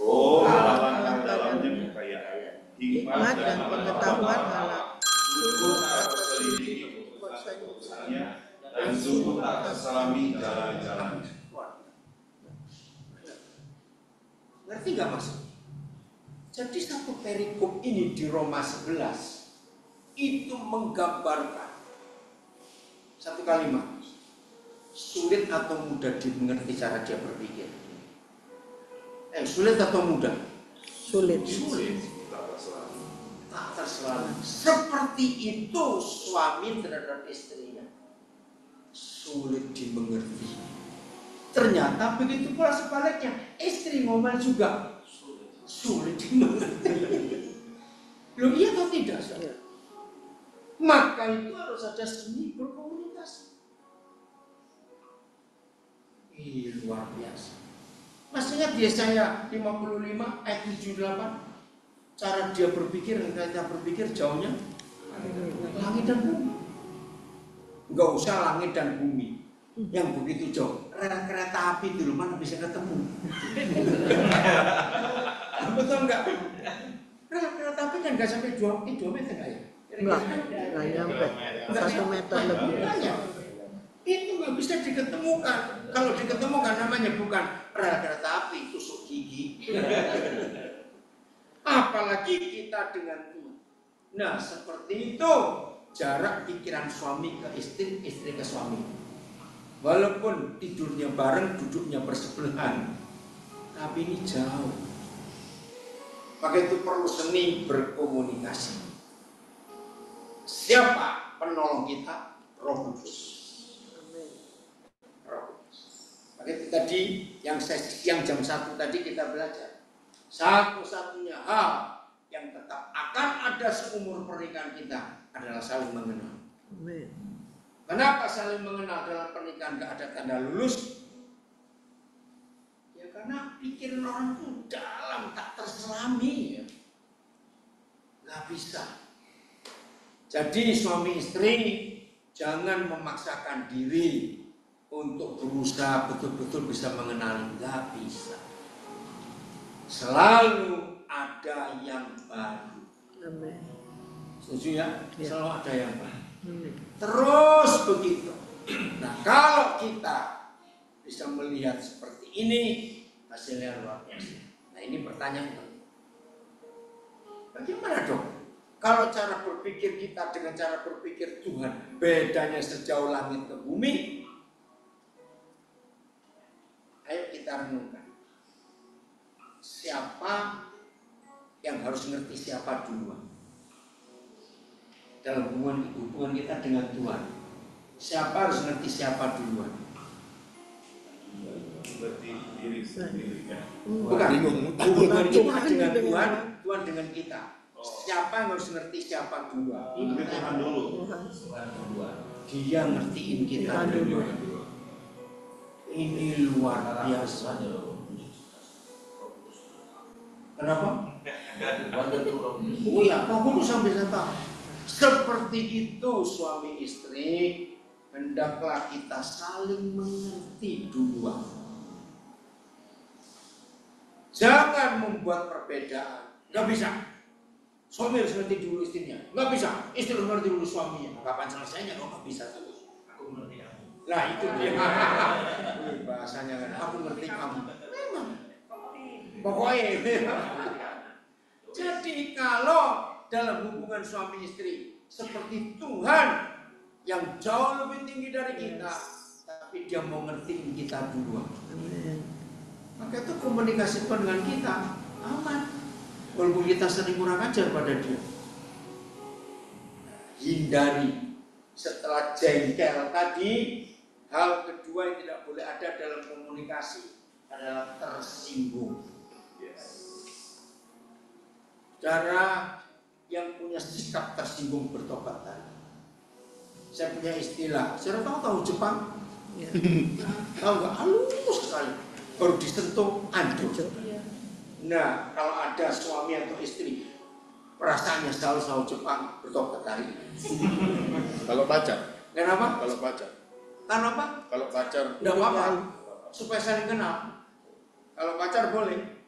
Oh, alangkah dalamnya kekayaan, hikmat dan pengetahuan Allah. sungguh tak terselidiki putusan-putusannya, dan sungguh tak terselami jalan-jalannya. Ngerti nggak maksudnya? Jadi satu perikop ini di Roma 11 itu menggambarkan satu kalimat, sulit atau mudah dimengerti cara dia berpikir. Sulit atau mudah? Sulit. Tak terselami. Seperti itu suami terhadap istrinya, sulit dimengerti. Ternyata begitu pula sebaliknya, istri ngomel juga sulit dimengerti. Loh iya atau tidak? Saudara? Maka itu harus ada seni berkomunikasi. Luar biasa. Masih ingat Yesaya 55 ayat 78? Cara dia berpikir dan kita berpikir jauhnya langit dan bumi. Enggak usah langit dan bumi yang begitu jauh. Kereta api dulu mana bisa ketemu? Betul enggak? Kereta api kan enggak sampai 2 meter enggak ya? Enggak nyampe 1 meter lebih. Itu nggak bisa diketemukan. Kalau diketemukan namanya bukan rel kereta api, tusuk gigi. Apalagi kita dengan Tuhan. Nah seperti itu jarak pikiran suami ke istri, istri ke suami. Walaupun tidurnya bareng, duduknya bersebelahan, tapi ini jauh. Maka itu perlu seni berkomunikasi. Siapa penolong kita? Roh Kudus. Maka itu tadi yang jam 1 tadi kita belajar. Satu-satunya hal yang tetap akan ada seumur pernikahan kita adalah saling mengenal. Kenapa saling mengenal dalam pernikahan gak ada tanda lulus? Ya karena pikiran orang itu dalam, tak terselami ya. Gak bisa. Jadi suami istri jangan memaksakan diri untuk berusaha betul-betul bisa mengenali, nggak bisa. Selalu ada yang baru. Amin. Setuju ya? Selalu ada yang baru. Amin. Terus begitu. Nah kalau kita bisa melihat seperti ini, hasilnya luar biasa. Nah ini pertanyaan. Bagaimana dong? Kalau cara berpikir kita dengan cara berpikir Tuhan bedanya sejauh langit ke bumi. Ayo kita renungkan. Siapa yang harus ngerti siapa duluan? Dalam hubungan kita dengan Tuhan. Siapa harus ngerti siapa duluan? Berarti diri sendiri kan. Bukan. Hubungan kita dengan Tuhan, Tuhan dengan kita. Siapa yang harus ngerti siapa duluan? Ini Tuhan dulu. Dia ngertiin kita duluan. Ini luar biasa. Kenapa? Oh ya, Roh Kudus sampai tahu. Seperti itu suami istri, hendaklah kita saling mengerti duluan. Jangan membuat perbedaan. Gak bisa. Suami harus ngerti dulu istrinya. Gak bisa. Istri harus ngerti dulu suaminya. Kapan selesainya? Kok gak bisa terus? Aku ngerti kamu. Lah itu dia. Bahasanya kan. Aku ngerti kamu. Memang. Pokoknya. Jadi kalau dalam hubungan suami istri seperti Tuhan yang jauh lebih tinggi dari kita, tapi dia mau ngertiin kita duluan. Maka itu komunikasi dengan kita aman. Walaupun kita sering kurang ajar pada dia. Hindari. Setelah jengkel tadi, hal kedua yang tidak boleh ada dalam komunikasi adalah tersinggung. Cara yang punya sikap tersinggung bertobat tadi. Saya punya istilah, saya tahu Jepang. Tahu nggak? Halus sekali. Baru disentuh, hancur. Nah, kalau ada suami atau istri perasaannya selalu Jepang, bertobat hari ini. Kalau pacar? Kenapa? Kalau pacar? Kenapa? Kalau pacar? Tidak apa-apa. supaya saling kenal. Kalau pacar boleh,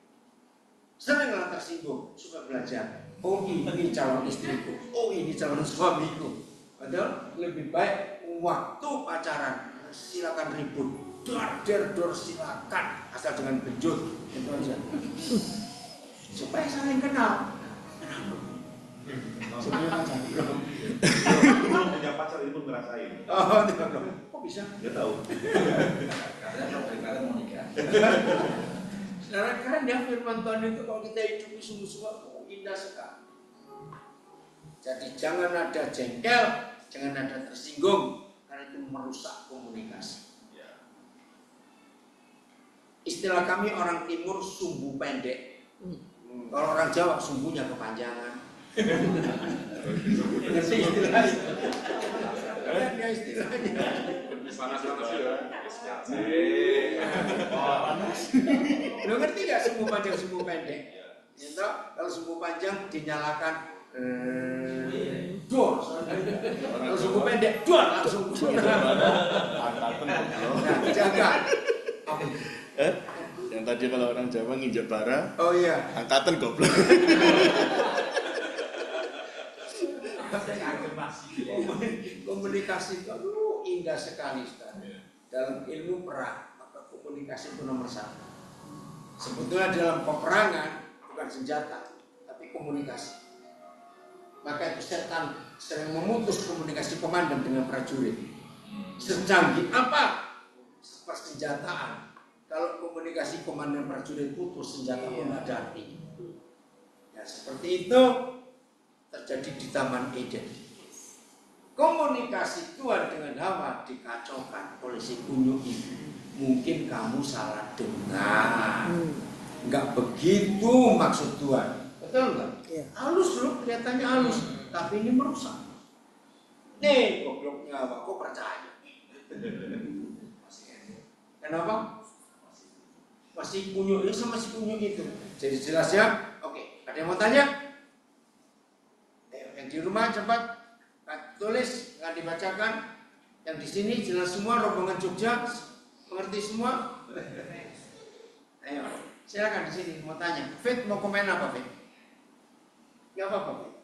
senanglah tersinggung supaya belajar. Oh ini calon istriku, oh ini calon suamiku. Padahal lebih baik waktu pacaran silakan ribut, dor silakan, asal jangan bejut, itu aja. Supaya saling kenal. Belum punya pacar ini pun ngerasain. Oh, tidak. Kok bisa? Dia tahu. Sekarang kan ya firman Tuhan itu kalau kita hidupi sungguh-sungguh indah sekali. Jadi jangan ada jengkel, jangan ada tersinggung, karena itu merusak komunikasi. Istilah kami orang timur sumbu pendek. Kalau orang Jawa sumbunya kepanjangan. Ngerti istilahnya? Ada istilahnya. Panas-panas ya. Lo ngerti nggak sumbu panjang sumbu pendek? Gitu. Kalau sumbu panjang dinyalakan dor. Kalau sumbu pendek dor langsung. Nah, jaga. Yang tadi kalau orang Jawa nginjak bara, Oh iya. angkatan goblok. Komunikasi itu indah sekali, Ustaz. Dalam ilmu perang, maka komunikasi itu nomor 1. Sebetulnya dalam peperangan bukan senjata, tapi komunikasi. Maka itu setan sering memutus komunikasi komandan dengan prajurit. Secanggih apa persenjataan? Kalau komunikasi komandan prajurit putus, senjata pun tidak ada artinya. Ya seperti itu terjadi di Taman Eden. Komunikasi Tuhan dengan Hawa dikacaukan oleh si kunyuk ini. Mungkin kamu salah dengar. Enggak begitu maksud Tuhan. Betul enggak? Iya. Halus loh, kelihatannya halus, tapi ini merusak. Nih, gobloknya Hawa, kok percaya? Kenapa? Masih kunyuk ini sama si kunyuk itu. Jadi jelas ya? Oke, ada yang mau tanya? Yang di rumah cepat tulis, nggak dibacakan. Yang di sini jelas semua, rombongan Jogja mengerti semua. Ayo, silakan di sini mau tanya. Fit mau komen apa Fit? Gak apa-apa Fit.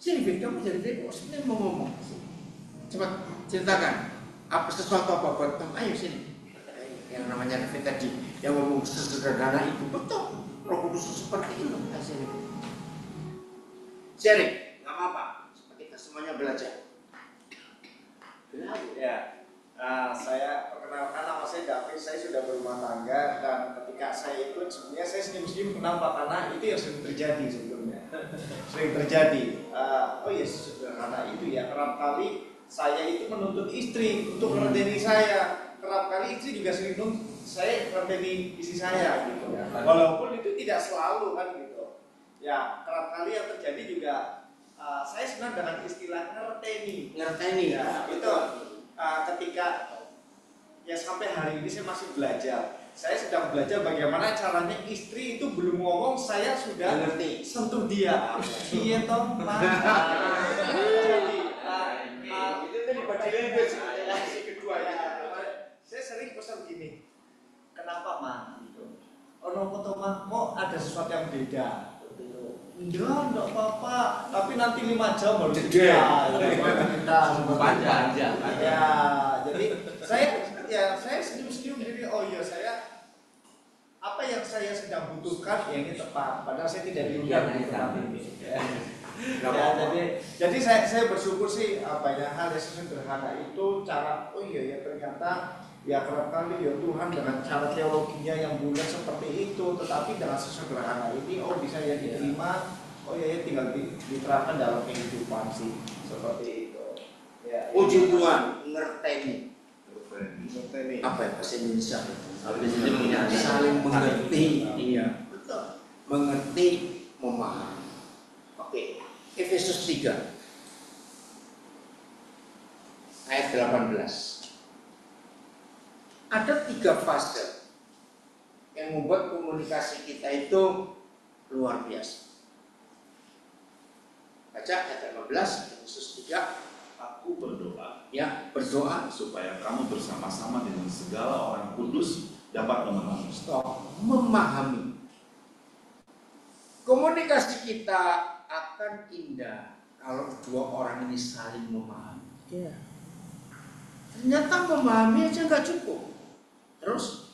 Sini Fit, kamu jadi Fit, sebenarnya mau ngomong. Cepat ceritakan. Apa sesuatu apa buat kamu? Ayo sini. Yang namanya Fit tadi, yang ngomong sesederhana itu betul. Roh Kudus seperti itu. Ayo sini. Sharing, nggak apa-apa. Kita semuanya belajar. Ya, saya perkenalkan nama saya David. Saya sudah berumah tangga dan ketika saya ikut sebenarnya saya senyum-senyum. Kenapa? Karena itu yang sering terjadi sebelumnya. Sering terjadi. Oh ya sederhana itu ya. Kerap kali saya itu menuntut istri untuk meredeni saya. Kerap kali istri juga sering nuntut saya meredeni istri saya gitu. Walaupun itu tidak selalu kan gitu. Ya, kerap kali yang terjadi juga saya senang dengan istilah ngerteni. Ya, itu ketika ya sampai hari ini saya masih belajar. Saya sedang belajar bagaimana caranya istri itu belum ngomong saya sudah Ngerti. sentuh dia. Iya toh, Pak. Jadi Itu tadi baca si kedua ya. saya sering pesan gini. Kenapa, Ma? Gitu. Ono foto Ma, kok ada sesuatu yang beda? Enggak apa-apa. Tapi nanti 5 jam baru kita Panjang. Ya, jadi saya senyum-senyum jadi oh iya saya apa yang saya sedang butuhkan ya ini tepat. Padahal saya tidak diundang di tempat ini. Ya, jadi saya bersyukur sih apa ya hal yang sederhana itu cara oh iya ya ternyata ya kerap kali ya Tuhan dengan cara teologinya yang bulat seperti itu, tetapi dengan sesederhana ini oh bisa ya diterima, oh ya tinggal diterapkan dalam kehidupan sih seperti itu. Ya, Puji Tuhan, ngerteni. Ngerteni. Apa ya bahasa Indonesia? Saling mengerti. Iya, betul. Mengerti, memahami. Oke, Efesus 3 ayat 18. Ada 3 fase yang membuat komunikasi kita itu luar biasa. Baca ayat 18, Efesus 3. Aku berdoa Ya, berdoa supaya kamu bersama-sama dengan segala orang kudus dapat memahami. stop, memahami. Komunikasi kita akan indah kalau dua orang ini saling memahami. Iya. Ternyata memahami aja nggak cukup. Terus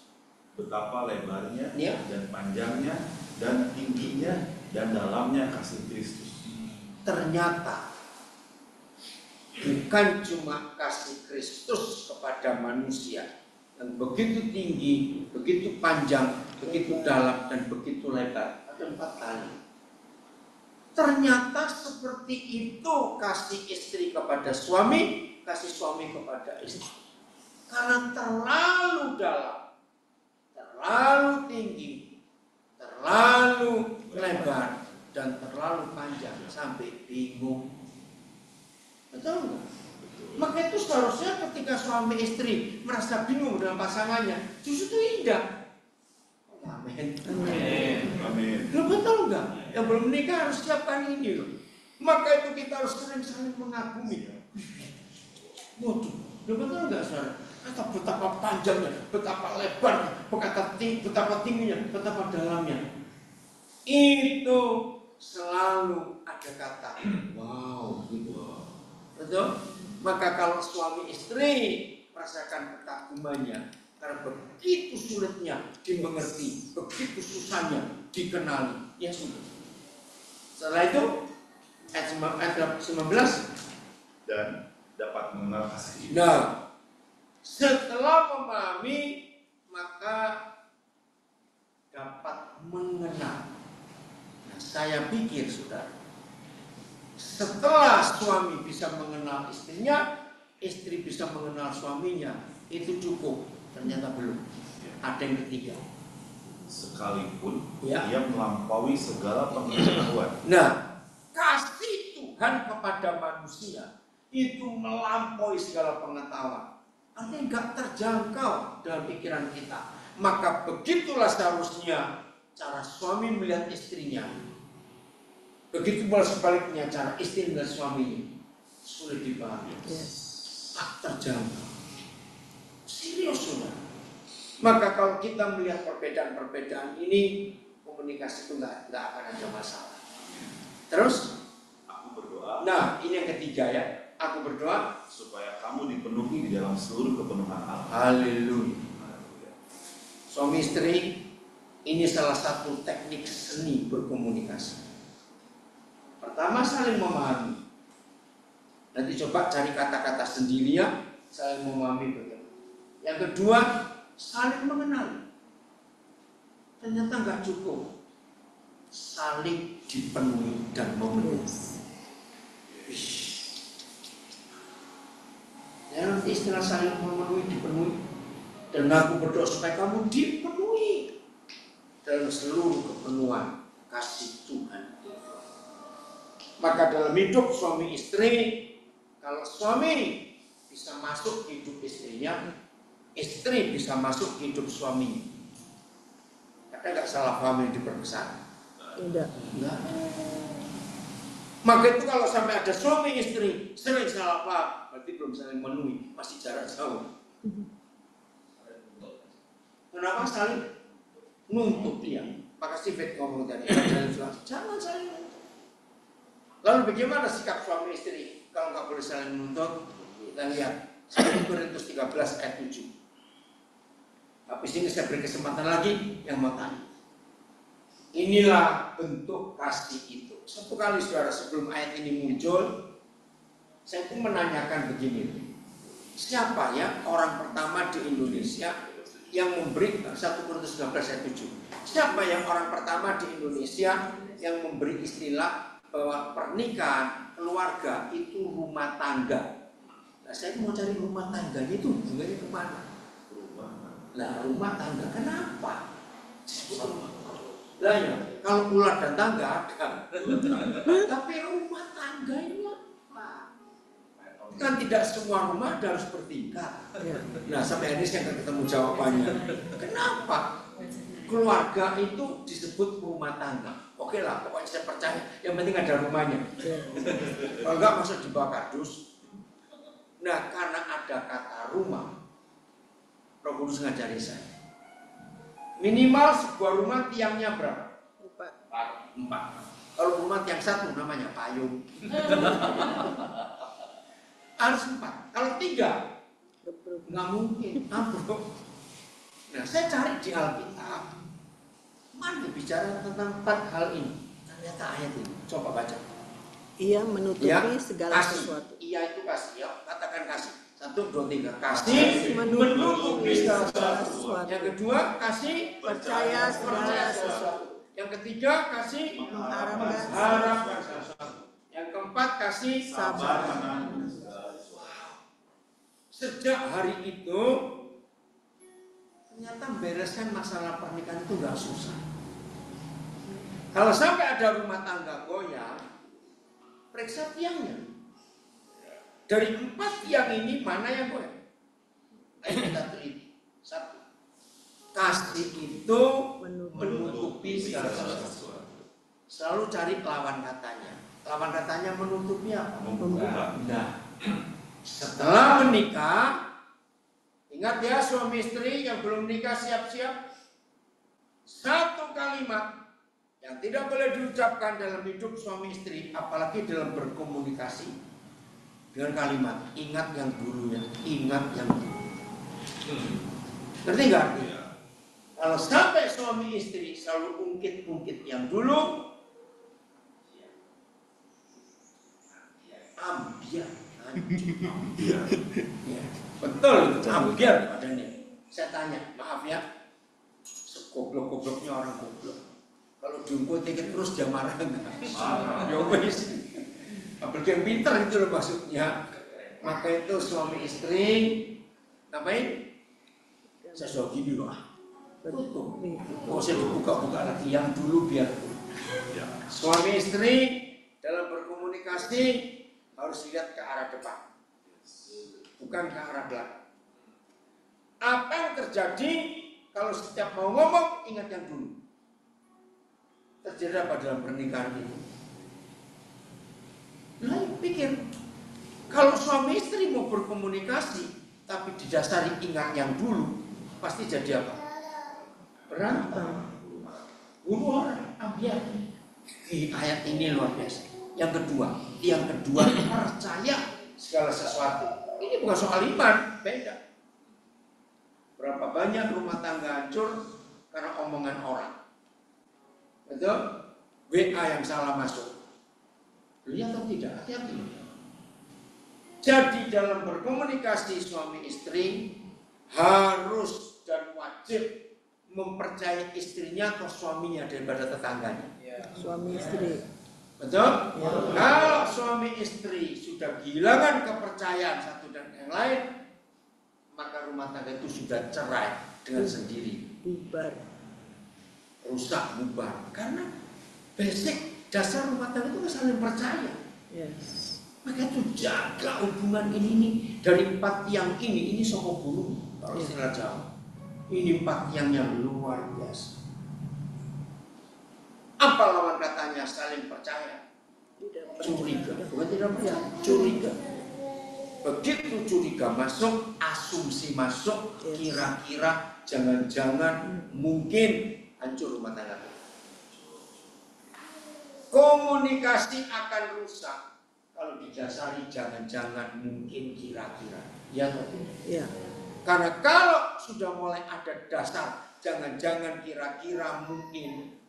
Betapa lebarnya Ya. dan panjangnya dan tingginya dan dalamnya kasih Kristus. ternyata bukan cuma kasih Kristus kepada manusia yang begitu tinggi, begitu panjang, begitu dalam, dan begitu lebar. Ada 4 kali. Ternyata seperti itu kasih istri kepada suami, kasih suami kepada istri. Karena terlalu dalam, terlalu tinggi, terlalu lebar, dan terlalu panjang sampai bingung. Betul nggak? Maka itu seharusnya ketika suami istri merasa bingung dengan pasangannya, justru itu indah. Amin. Amin. Lo betul nggak? Yang belum menikah harus siapkan ini loh. Maka itu kita harus sering saling mengagumi. Waduh, lo betul nggak saudara? Kata betapa panjangnya, betapa lebarnya, betapa tingginya, betapa dalamnya. Itu selalu ada kata wow gitu. Betul? Maka kalau suami istri merasakan kekagumannya karena begitu sulitnya dimengerti, begitu susahnya dikenali, ya sudah. Setelah itu ayat 19 Dan dapat mengenal kasih. nah, setelah memahami maka dapat mengenal. Nah, saya pikir saudara, setelah suami bisa mengenal istrinya, istri bisa mengenal suaminya, itu cukup. Ternyata belum. Ada yang ketiga. Sekalipun Ya. ia melampaui segala pengetahuan. Nah, kasih Tuhan kepada manusia itu melampaui segala pengetahuan. Artinya nggak terjangkau dalam pikiran kita. Maka begitulah seharusnya cara suami melihat istrinya. Begitu pula sebaliknya cara istri melihat suaminya. Sulit dipahami. Tak terjangkau. Serius saudara. Maka kalau kita melihat perbedaan-perbedaan ini, komunikasi itu nggak akan ada masalah. Terus, Aku berdoa nah ini yang ketiga ya. Aku berdoa supaya kamu dipenuhi di dalam seluruh kepenuhan Allah. haleluya. Suami istri ini salah satu teknik seni berkomunikasi. Pertama saling memahami. Nanti coba cari kata-kata sendiri ya, saling memahami betul. Yang kedua saling mengenal. Ternyata nggak cukup. Saling dipenuhi dan memenuhi. Ya, nanti istilah saling memenuhi, dipenuhi. Dan aku berdoa supaya kamu dipenuhi dalam seluruh kepenuhan kasih Tuhan. Maka dalam hidup suami istri, kalau suami bisa masuk ke hidup istrinya, istri bisa masuk ke hidup suaminya. Ada nggak salah paham yang diperbesar? Tidak. Enggak. Maka itu kalau sampai ada suami istri sering salah paham, berarti belum saling memenuhi, masih jarak jauh. Kenapa saling nuntut dia? Maka Stephen ngomong tadi, jangan saling nuntut. Lalu bagaimana sikap suami istri kalau nggak boleh saling menuntut? Kita lihat 1 Korintus 13 ayat 7. Habis ini saya beri kesempatan lagi yang mau tanya. Inilah bentuk kasih itu. Satu kali saudara sebelum ayat ini muncul, saya pun menanyakan begini. Siapa ya orang pertama di Indonesia yang memberi 1 Korintus 12 ayat 7? Siapa yang orang pertama di Indonesia yang memberi istilah bahwa pernikahan, keluarga itu rumah tangga? Nah, saya mau cari rumah tangganya itu hubungannya kemana? Nah, rumah tangga kenapa? Lah ya, kalau ular dan tangga ada. Tapi rumah tangga ini apa? Kan tidak semua rumah harus bertingkat. Nah, sampai ini saya nggak ketemu jawabannya. Kenapa? Keluarga itu disebut rumah tangga. Oke lah, pokoknya saya percaya. Yang penting ada rumahnya. Kalau enggak masuk di bawah kardus. Nah, karena ada kata rumah, Roh Kudus ngajari saya. Minimal sebuah rumah tiangnya berapa? 4. Kalau rumah tiang 1 namanya payung. Harus 4. Kalau 3 nggak mungkin, ambruk. Nah, saya cari di Alkitab, mana bicara tentang 4 hal ini. Ternyata ayat ini, coba baca. Ia menutupi Ya, segala kasih. sesuatu. Ia itu kasih, ya, katakan kasih. 1, 2, 3. Kasih menutupi segala sesuatu. Yang kedua, kasih Percaya segala sesuatu. Yang ketiga, kasih Mengharapkan sesuatu. Yang keempat, kasih sabar. Sejak hari itu, ternyata membereskan masalah pernikahan itu nggak susah. Kalau sampai ada rumah tangga goyah, periksa tiangnya. Dari 4 tiang ini mana yang goyah? Ayo kita teliti. 1. Kasih itu menutupi segala sesuatu. Selalu cari lawan katanya. Lawan katanya menutupi apa? Membuka. Nah, setelah menikah, ingat ya suami istri yang belum nikah siap-siap. 1 kalimat yang tidak boleh diucapkan dalam hidup suami istri, apalagi dalam berkomunikasi, dengan kalimat ingat yang dulunya, ingat yang dulu. Ngerti nggak? Kalau sampai suami istri selalu ungkit-ungkit yang dulu, ambiar. Ya, betul itu, ambiar padanya. Saya tanya, maaf ya, segoblok-gobloknya orang goblok. Kalau diungkit terus dia marah enggak? Ya wis. Apalagi yang pintar itu loh maksudnya. Maka itu suami istri ngapain? Saya sudah gini loh. Tutup. Mau saya dibuka-buka lagi yang dulu biar. Suami istri dalam berkomunikasi harus lihat ke arah depan, bukan ke arah belakang. Apa yang terjadi kalau setiap mau ngomong ingat yang dulu? Terjadi apa dalam pernikahan itu? Nah, pikir kalau suami istri mau berkomunikasi tapi didasari ingat yang dulu, pasti jadi apa? Berantem, bunuh orang, ambiar. Ayat ini luar biasa. Yang kedua percaya segala sesuatu. Ini bukan soal iman, beda. Berapa banyak rumah tangga hancur karena omongan orang. Betul? WA yang salah masuk. Lihat atau tidak? Hati-hati. Jadi dalam berkomunikasi suami istri harus dan wajib mempercayai istrinya atau suaminya daripada tetangganya. Suami istri. Betul? Ya. Kalau suami istri sudah kehilangan kepercayaan satu dan yang lain, maka rumah tangga itu sudah cerai dengan sendiri. Bubar. Rusak, bubar. Karena basic dasar rumah tangga itu saling percaya. Yes. Maka itu jaga hubungan ini dari 4 tiang ini soko burung. Kalau istilah Jawa. Ini 4 tiang yang luar biasa. Apa lawan katanya saling percaya? Curiga, bukan tidak percaya, curiga. Begitu curiga masuk, asumsi masuk, kira-kira, jangan-jangan, mungkin hancur rumah tangga. Komunikasi akan rusak kalau didasari jangan-jangan, mungkin, kira-kira. Ya atau tidak? Ya. Karena kalau sudah mulai ada dasar jangan-jangan, kira-kira, mungkin,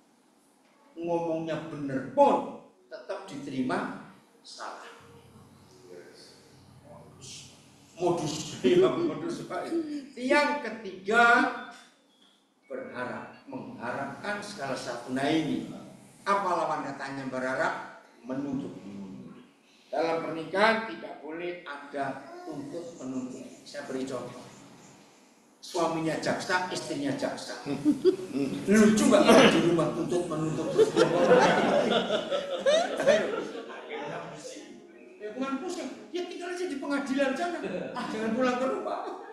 ngomongnya benar pun tetap diterima salah. Modus baik. Yang ketiga mengharapkan segala satu. Nah ini apa lawan katanya berharap? Menuntut. Dalam pernikahan tidak boleh ada tuntut menuntut. Saya beri contoh. Suaminya jaksa, istrinya jaksa. Lucu nggak kalau di rumah tuntut menuntut terus? Bukan pusing, ya tinggal aja di pengadilan sana. Jangan pulang ke rumah.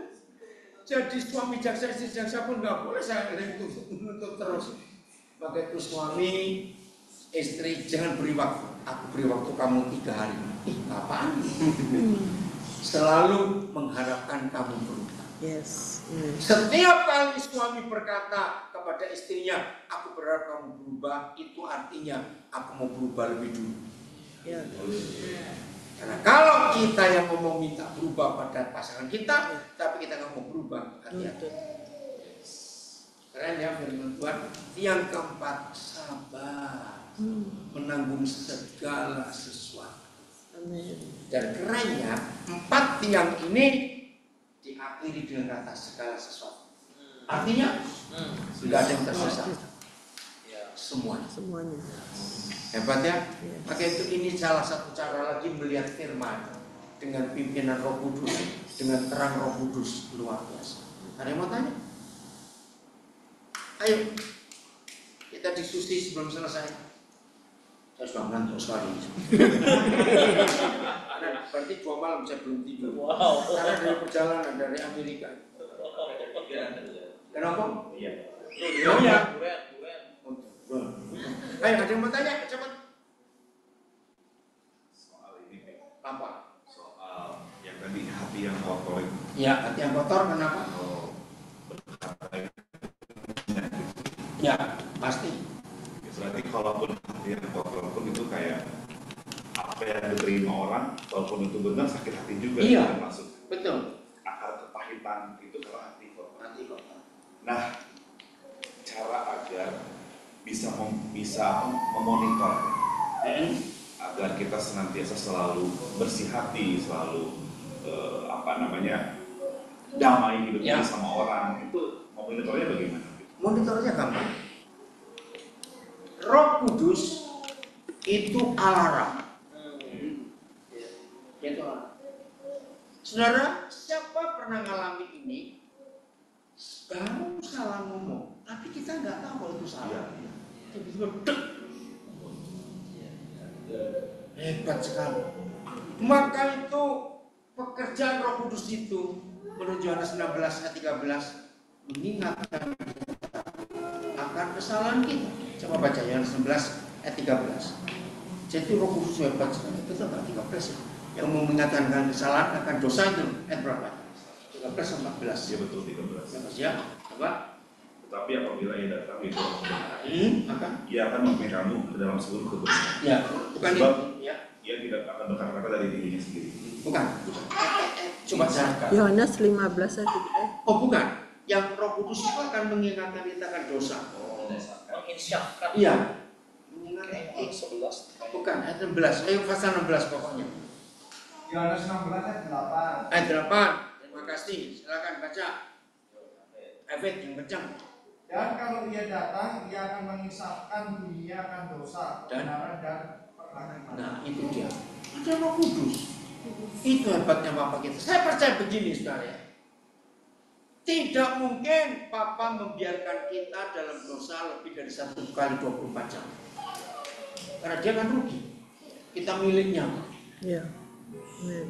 Jadi suami jaksa, istri jaksa pun nggak boleh saya menuntut terus. Maka itu suami, istri jangan beri waktu. Aku beri waktu kamu 3 hari. Apaan? selalu mengharapkan kamu berubah. Yes. Amen. Setiap kali suami berkata kepada istrinya, aku berharap kamu berubah, itu artinya aku mau berubah lebih dulu. Ya. Karena kalau kita yang ngomong minta berubah pada pasangan kita, tapi kita nggak mau berubah, hati-hati. Keren ya firman Tuhan. Yang keempat, sabar, menanggung segala sesuatu. Amin. Dan kerennya, 4 tiang ini diakhiri dengan kata segala sesuatu. Artinya, tidak ada yang tersisa. Semuanya. Semuanya. Hebat ya? Maka itu ini salah satu cara lagi melihat firman dengan pimpinan Roh Kudus, dengan terang Roh Kudus, luar biasa. Ada yang mau tanya? Ayo, kita diskusi sebelum selesai. Saya sudah ngantuk sekali. Berarti 2 malam saya belum tidur. Karena dari perjalanan dari Amerika. Kenapa? Iya. Oh ya. Ayo, ada yang mau tanya? Cepat. Soal ini, Apa? soal yang tadi hati yang kotor itu. Ya, hati yang kotor kenapa? Kalau berkata Ya, pasti. berarti kalaupun hati yang kotor pun itu kayak apa yang diterima orang, walaupun itu benar sakit hati juga. Iya. Masuk Betul. akar kepahitan itu kalau hati kotor. Hati kotor. Nah, cara agar bisa memonitor agar kita senantiasa selalu bersih hati, selalu damai hidup Ya. sama orang, itu memonitornya bagaimana? Monitornya gampang. Roh Kudus itu alarm. Itu alarm. Saudara, siapa pernah ngalami ini? Baru salah ngomong, tapi kita nggak tahu kalau itu salah. Tiba-tiba dek. Hebat sekali. Maka itu pekerjaan Roh Kudus itu menurut Yohanes 16 ayat 13 mengingatkan kita akan kesalahan kita. Coba baca Yohanes 16 ayat 13. Jadi Roh Kudus hebat sekali. Betul nggak 13 ya? Yang mengingatkan kesalahan akan dosa itu ayat berapa? 13 sama 14. Ya betul 13. Ya, coba. Tetapi apabila ia datang itu Maka ia akan memimpin kamu ke dalam seluruh kebenaran. ya, bukan Sebab itu. Ya, ia tidak akan berkata-kata dari dirinya sendiri. bukan. Coba cari. Yohanes 15 ayat 3. Oh, bukan. Yang Roh Kudus itu akan mengingatkan kita akan dosa. Menginsyafkan. Iya. Mengingatkan. 11. Bukan, ayat 16. Ayo pasal 16 pokoknya. Yohanes 16 ayat 8. Ayat 8. Terima kasih. Silakan baca. Efek yang kencang. Dan kalau ia datang, ia akan mengisahkan dunia akan dosa, kebenaran dan perlakuan. Nah, itu dia. Ada Roh Kudus. Itu hebatnya Papa kita. Saya percaya begini, saudara. Tidak mungkin Papa membiarkan kita dalam dosa lebih dari 1 kali 24 jam. Karena dia kan rugi. Kita miliknya. Ya. Amin.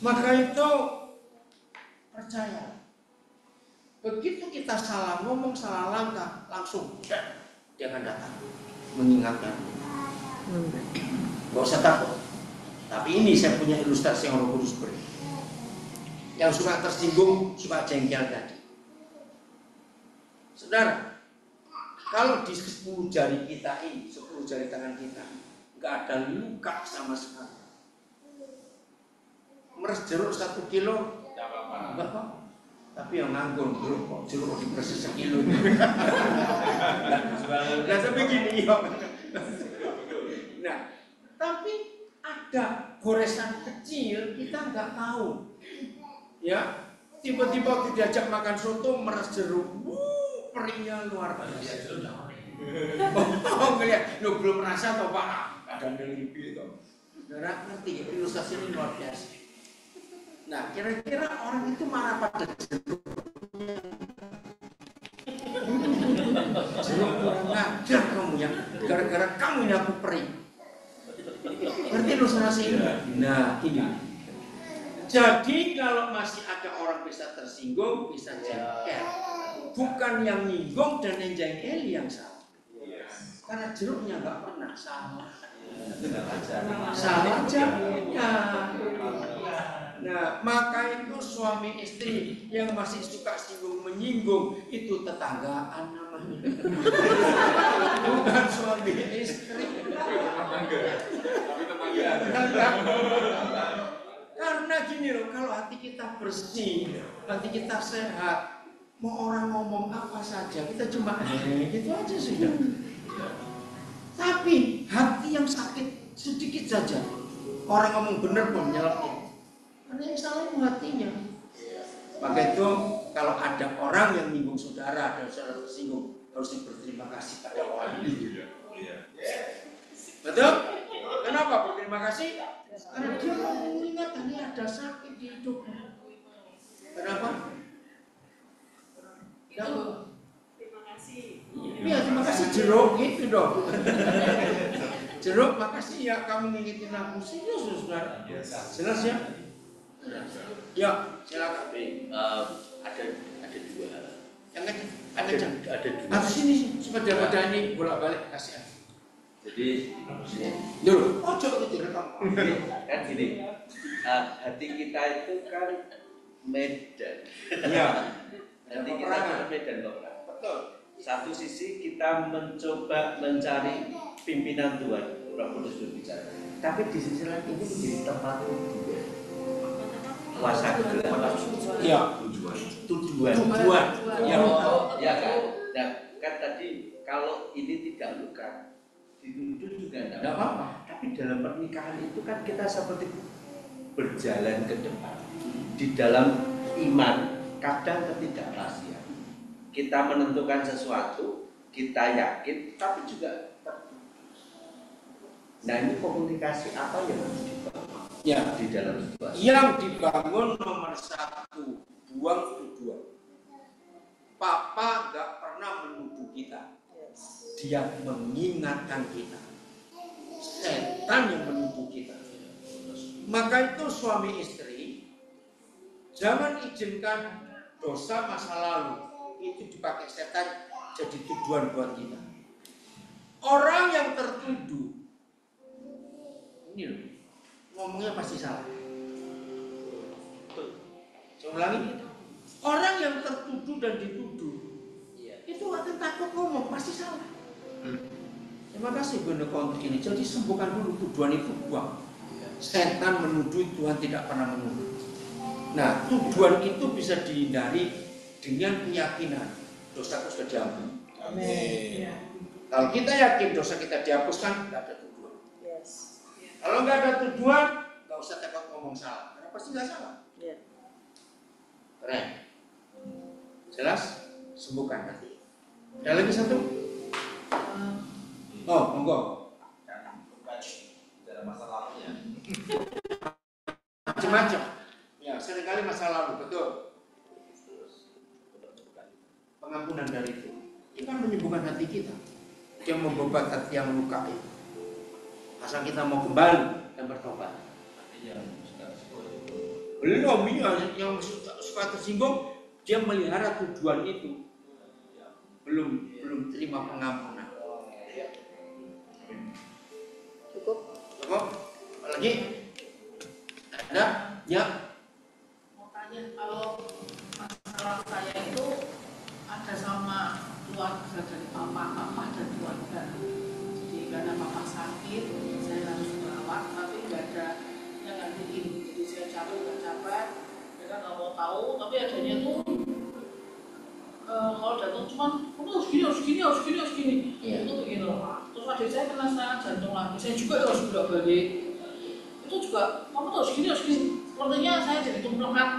Maka itu percaya. Begitu kita salah ngomong, salah langkah, langsung dia akan datang mengingatkan. Gak usah takut. Tapi ini saya punya ilustrasi yang Roh Kudus beri. Yang suka tersinggung, suka jengkel tadi. Saudara, kalau di 10 jari kita ini, 10 jari tangan kita, nggak ada luka sama sekali. Meres jeruk 1 kilo, nggak apa-apa. Tapi yang nganggur jeruk dipersis 1 kilo. Nah, tapi gini, nah, tapi ada goresan kecil kita nggak tahu, ya. Tiba-tiba waktu diajak makan soto meres jeruk, perihnya luar biasa. Oh, ngeliat, lo belum merasa atau Pak? Ada lebih itu. Saudara ngerti, ilustrasi ini luar biasa. Nah, kira-kira orang itu marah pada jeruk. Jeruk kurang ajar kamu ya, gara-gara kamu ini aku perih. Ngerti ilustrasi ini? Nah, ini. Jadi kalau masih ada orang bisa tersinggung, bisa jengkel. Bukan yang nyinggung dan yang jengkel yang salah. Karena jeruknya nggak pernah salah. Salah aja. Ya. Nah, maka itu suami istri yang masih suka singgung menyinggung itu tetanggaan namanya. Bukan suami istri. Karena gini loh, kalau hati kita bersih, hati kita sehat, mau orang ngomong apa saja, kita cuma gitu aja sudah. Tapi hati yang sakit sedikit saja, orang ngomong benar pun nyelekin. Karena yang salah itu hatinya. Maka itu kalau ada orang yang menyinggung saudara dan saudara tersinggung, harus berterima kasih pada orang itu. Betul? Kenapa berterima kasih? Karena dia mau mengingat ini ada sakit di hidupnya. Kenapa? Terima kasih. Iya, terima kasih jeruk gitu dong. Jeruk, makasih ya kamu ngingetin aku. Serius, saudara. Jelas ya? Ya, silakan. Ada dua hal. Yang kecil. Ada dua. Harus sini sepeda ini bolak-balik kasih. Jadi Dulu, ojo itu rekam. kan gini, hati kita itu kan medan. Iya. Hati kita kan medan peperangan. Betul. Satu sisi kita mencoba mencari pimpinan Tuhan, Roh Kudus berbicara. Tapi di sisi lain ini menjadi tempat tujuan. Kuasa kegelapan. Iya. Tujuan. Ya. Ya kan. Nah, kan tadi kalau ini tidak luka, dituduh juga tidak apa-apa. Tapi dalam pernikahan itu kan kita seperti berjalan ke depan. Di dalam iman kadang ketidakpastian. Kita menentukan sesuatu, kita yakin, tapi juga nah ini komunikasi apa yang harus dibangun? Ya, Di dalam situasi. yang dibangun nomor satu, buang tujuan. Papa gak pernah menuduh kita. Dia mengingatkan kita. Setan yang menuduh kita. Maka itu suami istri, jangan izinkan dosa masa lalu itu dipakai setan jadi tujuan buat kita. Orang yang tertuduh, ini loh, ngomongnya pasti salah. Saya ulangi, orang yang tertuduh dan dituduh itu akan takut ngomong, pasti salah. Terima kasih Bunda untuk ini. Jadi sembuhkan dulu tuduhan itu, buang. Setan menuduh, Tuhan tidak pernah menuduh. Nah, tuduhan itu bisa dihindari dengan keyakinan dosaku sudah dihapus. Amin. Kalau kita yakin dosa kita dihapuskan, tidak ada tuduhan. Yes. Kalau nggak ada tuduhan, nggak usah takut ngomong salah. Karena pasti nggak salah. Yeah. Keren. Jelas? Sembuhkan hati. Ada lagi satu? Oh, monggo. Dalam masa lalunya. Macam-macam. Ya, seringkali masa lalu, betul. Pengampunan dari itu. Itu kan menyembuhkan hati kita. Dia membebat hati yang luka itu. Asal kita mau kembali dan bertobat. Belum, yang suka tersinggung, dia melihara tujuan itu. Belum terima pengampunan. Cukup. Cukup? Apalagi? Ada? Ya. Mau tanya, kalau masalah saya itu ada sama keluarga dari papa dan keluarga. Jadi karena papa sakit, saya harus merawat, tapi nggak ada yang gantiin. Jadi saya capek, mereka nggak mau tahu, tapi adanya tuh kalau datang cuman kamu harus gini. Iya. Itu begini loh. Terus adik saya kena serangan jantung lagi, saya juga harus bolak balik. Itu juga kamu harus gini. Sepertinya saya jadi tumpukan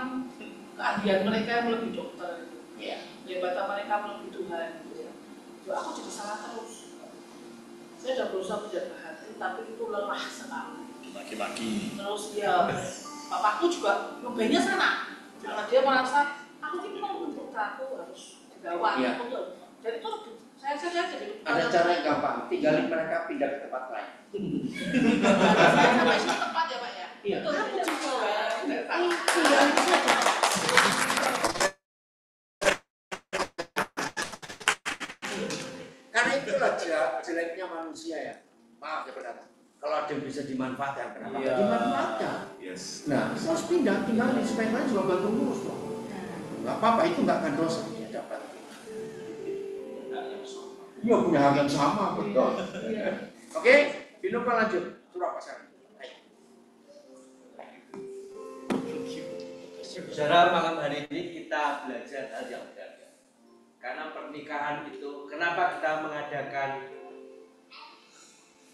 keahlian mereka yang lebih dokter. Iya. Jabatan mereka lebih Tuhan. Jadi aku jadi salah terus. Saya sudah berusaha menjaga hati, tapi itu lelah sekali. Maki-maki. Terus ya, papaku juga nyobainnya sana. Karena dia merasa aku ini mau untuk aku harus dibawa. Iya. Dan itu saya jadi Ada cara yang gampang, tinggalin mereka pindah ke tempat lain. saya sampai sini tempat ya Pak ya. Iya. Itu aku juga. Tinggalin saja. Karena itulah jeleknya manusia ya. Maaf ya berkata. Kalau ada yang bisa dimanfaatkan, kenapa Iya. nggak dimanfaatkan? Yes. Nah, terus pindah, tinggalin supaya kalian juga bantu ngurus loh. Nggak apa-apa, itu nggak akan dosa. Ya, dapat. Iya, punya hak yang sama, betul. Oke, Vino lanjut. Surah pasal. Saudara, malam hari ini kita belajar hal yang berharga. Karena pernikahan itu, kenapa kita mengadakan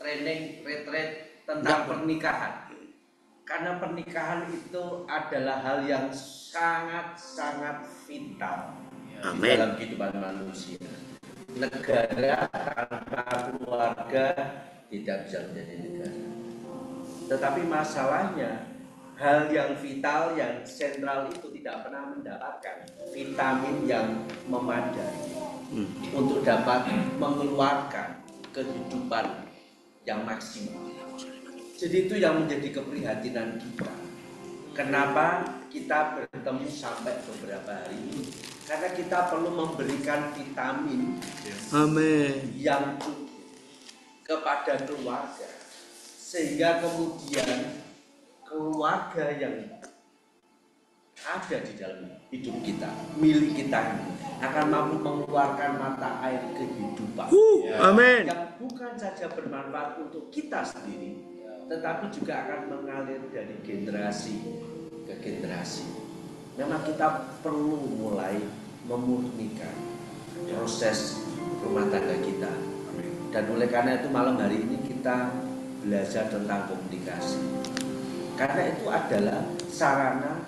training retreat tentang pernikahan? Karena pernikahan itu adalah hal yang sangat-sangat vital di dalam kehidupan manusia. Negara tanpa keluarga tidak bisa menjadi negara. Tetapi masalahnya, hal yang vital, yang sentral itu tidak pernah mendapatkan vitamin yang memadai untuk dapat mengeluarkan kehidupan yang maksimal. Jadi itu yang menjadi keprihatinan kita. Kenapa kita bertemu sampai beberapa hari ini? Karena kita perlu memberikan vitamin yang cukup kepada keluarga, sehingga kemudian keluarga yang ada di dalam hidup kita, milik kita ini, akan mampu mengeluarkan mata air kehidupan yang bukan saja bermanfaat untuk kita sendiri, tetapi juga akan mengalir dari generasi ke generasi. Memang kita perlu mulai memurnikan proses rumah tangga kita. Dan oleh karena itu malam hari ini kita belajar tentang komunikasi. Karena itu adalah sarana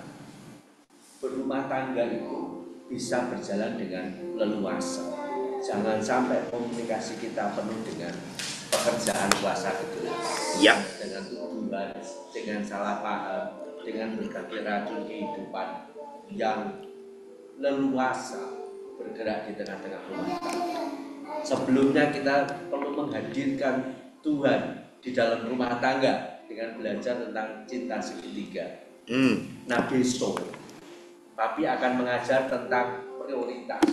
berumah tangga itu bisa berjalan dengan leluasa. Jangan sampai komunikasi kita penuh dengan pekerjaan kuasa kegelas, dengan tuduhan, dengan salah paham, dengan berbagai racun kehidupan yang leluasa bergerak di tengah-tengah rumah tangga. Sebelumnya kita perlu menghadirkan Tuhan di dalam rumah tangga dengan belajar tentang cinta segitiga. Nah, besok Papi akan mengajar tentang prioritas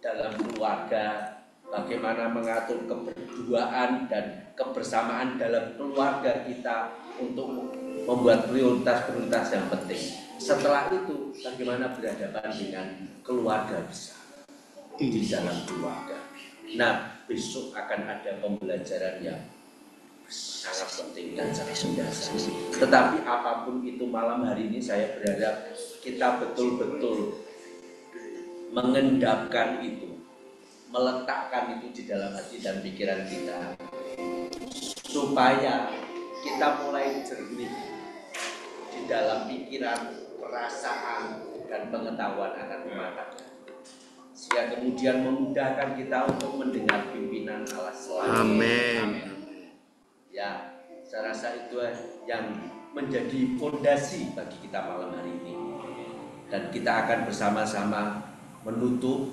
dalam keluarga, bagaimana mengatur keberduaan dan kebersamaan dalam keluarga kita untuk membuat prioritas-prioritas yang penting. Setelah itu, bagaimana berhadapan dengan keluarga besar di dalam keluarga. Nah, besok akan ada pembelajaran yang sangat penting dan sangat mendasar. Tetapi apapun itu malam hari ini saya berharap kita betul-betul mengendapkan itu, meletakkan itu di dalam hati dan pikiran kita, supaya kita mulai jernih di dalam pikiran, perasaan, dan pengetahuan akan rumah tangga, sehingga kemudian memudahkan kita untuk mendengar pimpinan Allah selanjutnya. Amin. Ya, saya rasa itu yang menjadi fondasi bagi kita malam hari ini. Dan kita akan bersama-sama menutup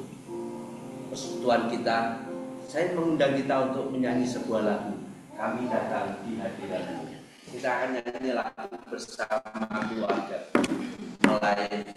persekutuan kita. Saya mengundang kita untuk menyanyi sebuah lagu, Kami Datang di Hadirat-Mu. Kita akan nyanyi lagu bersama keluarga, melayani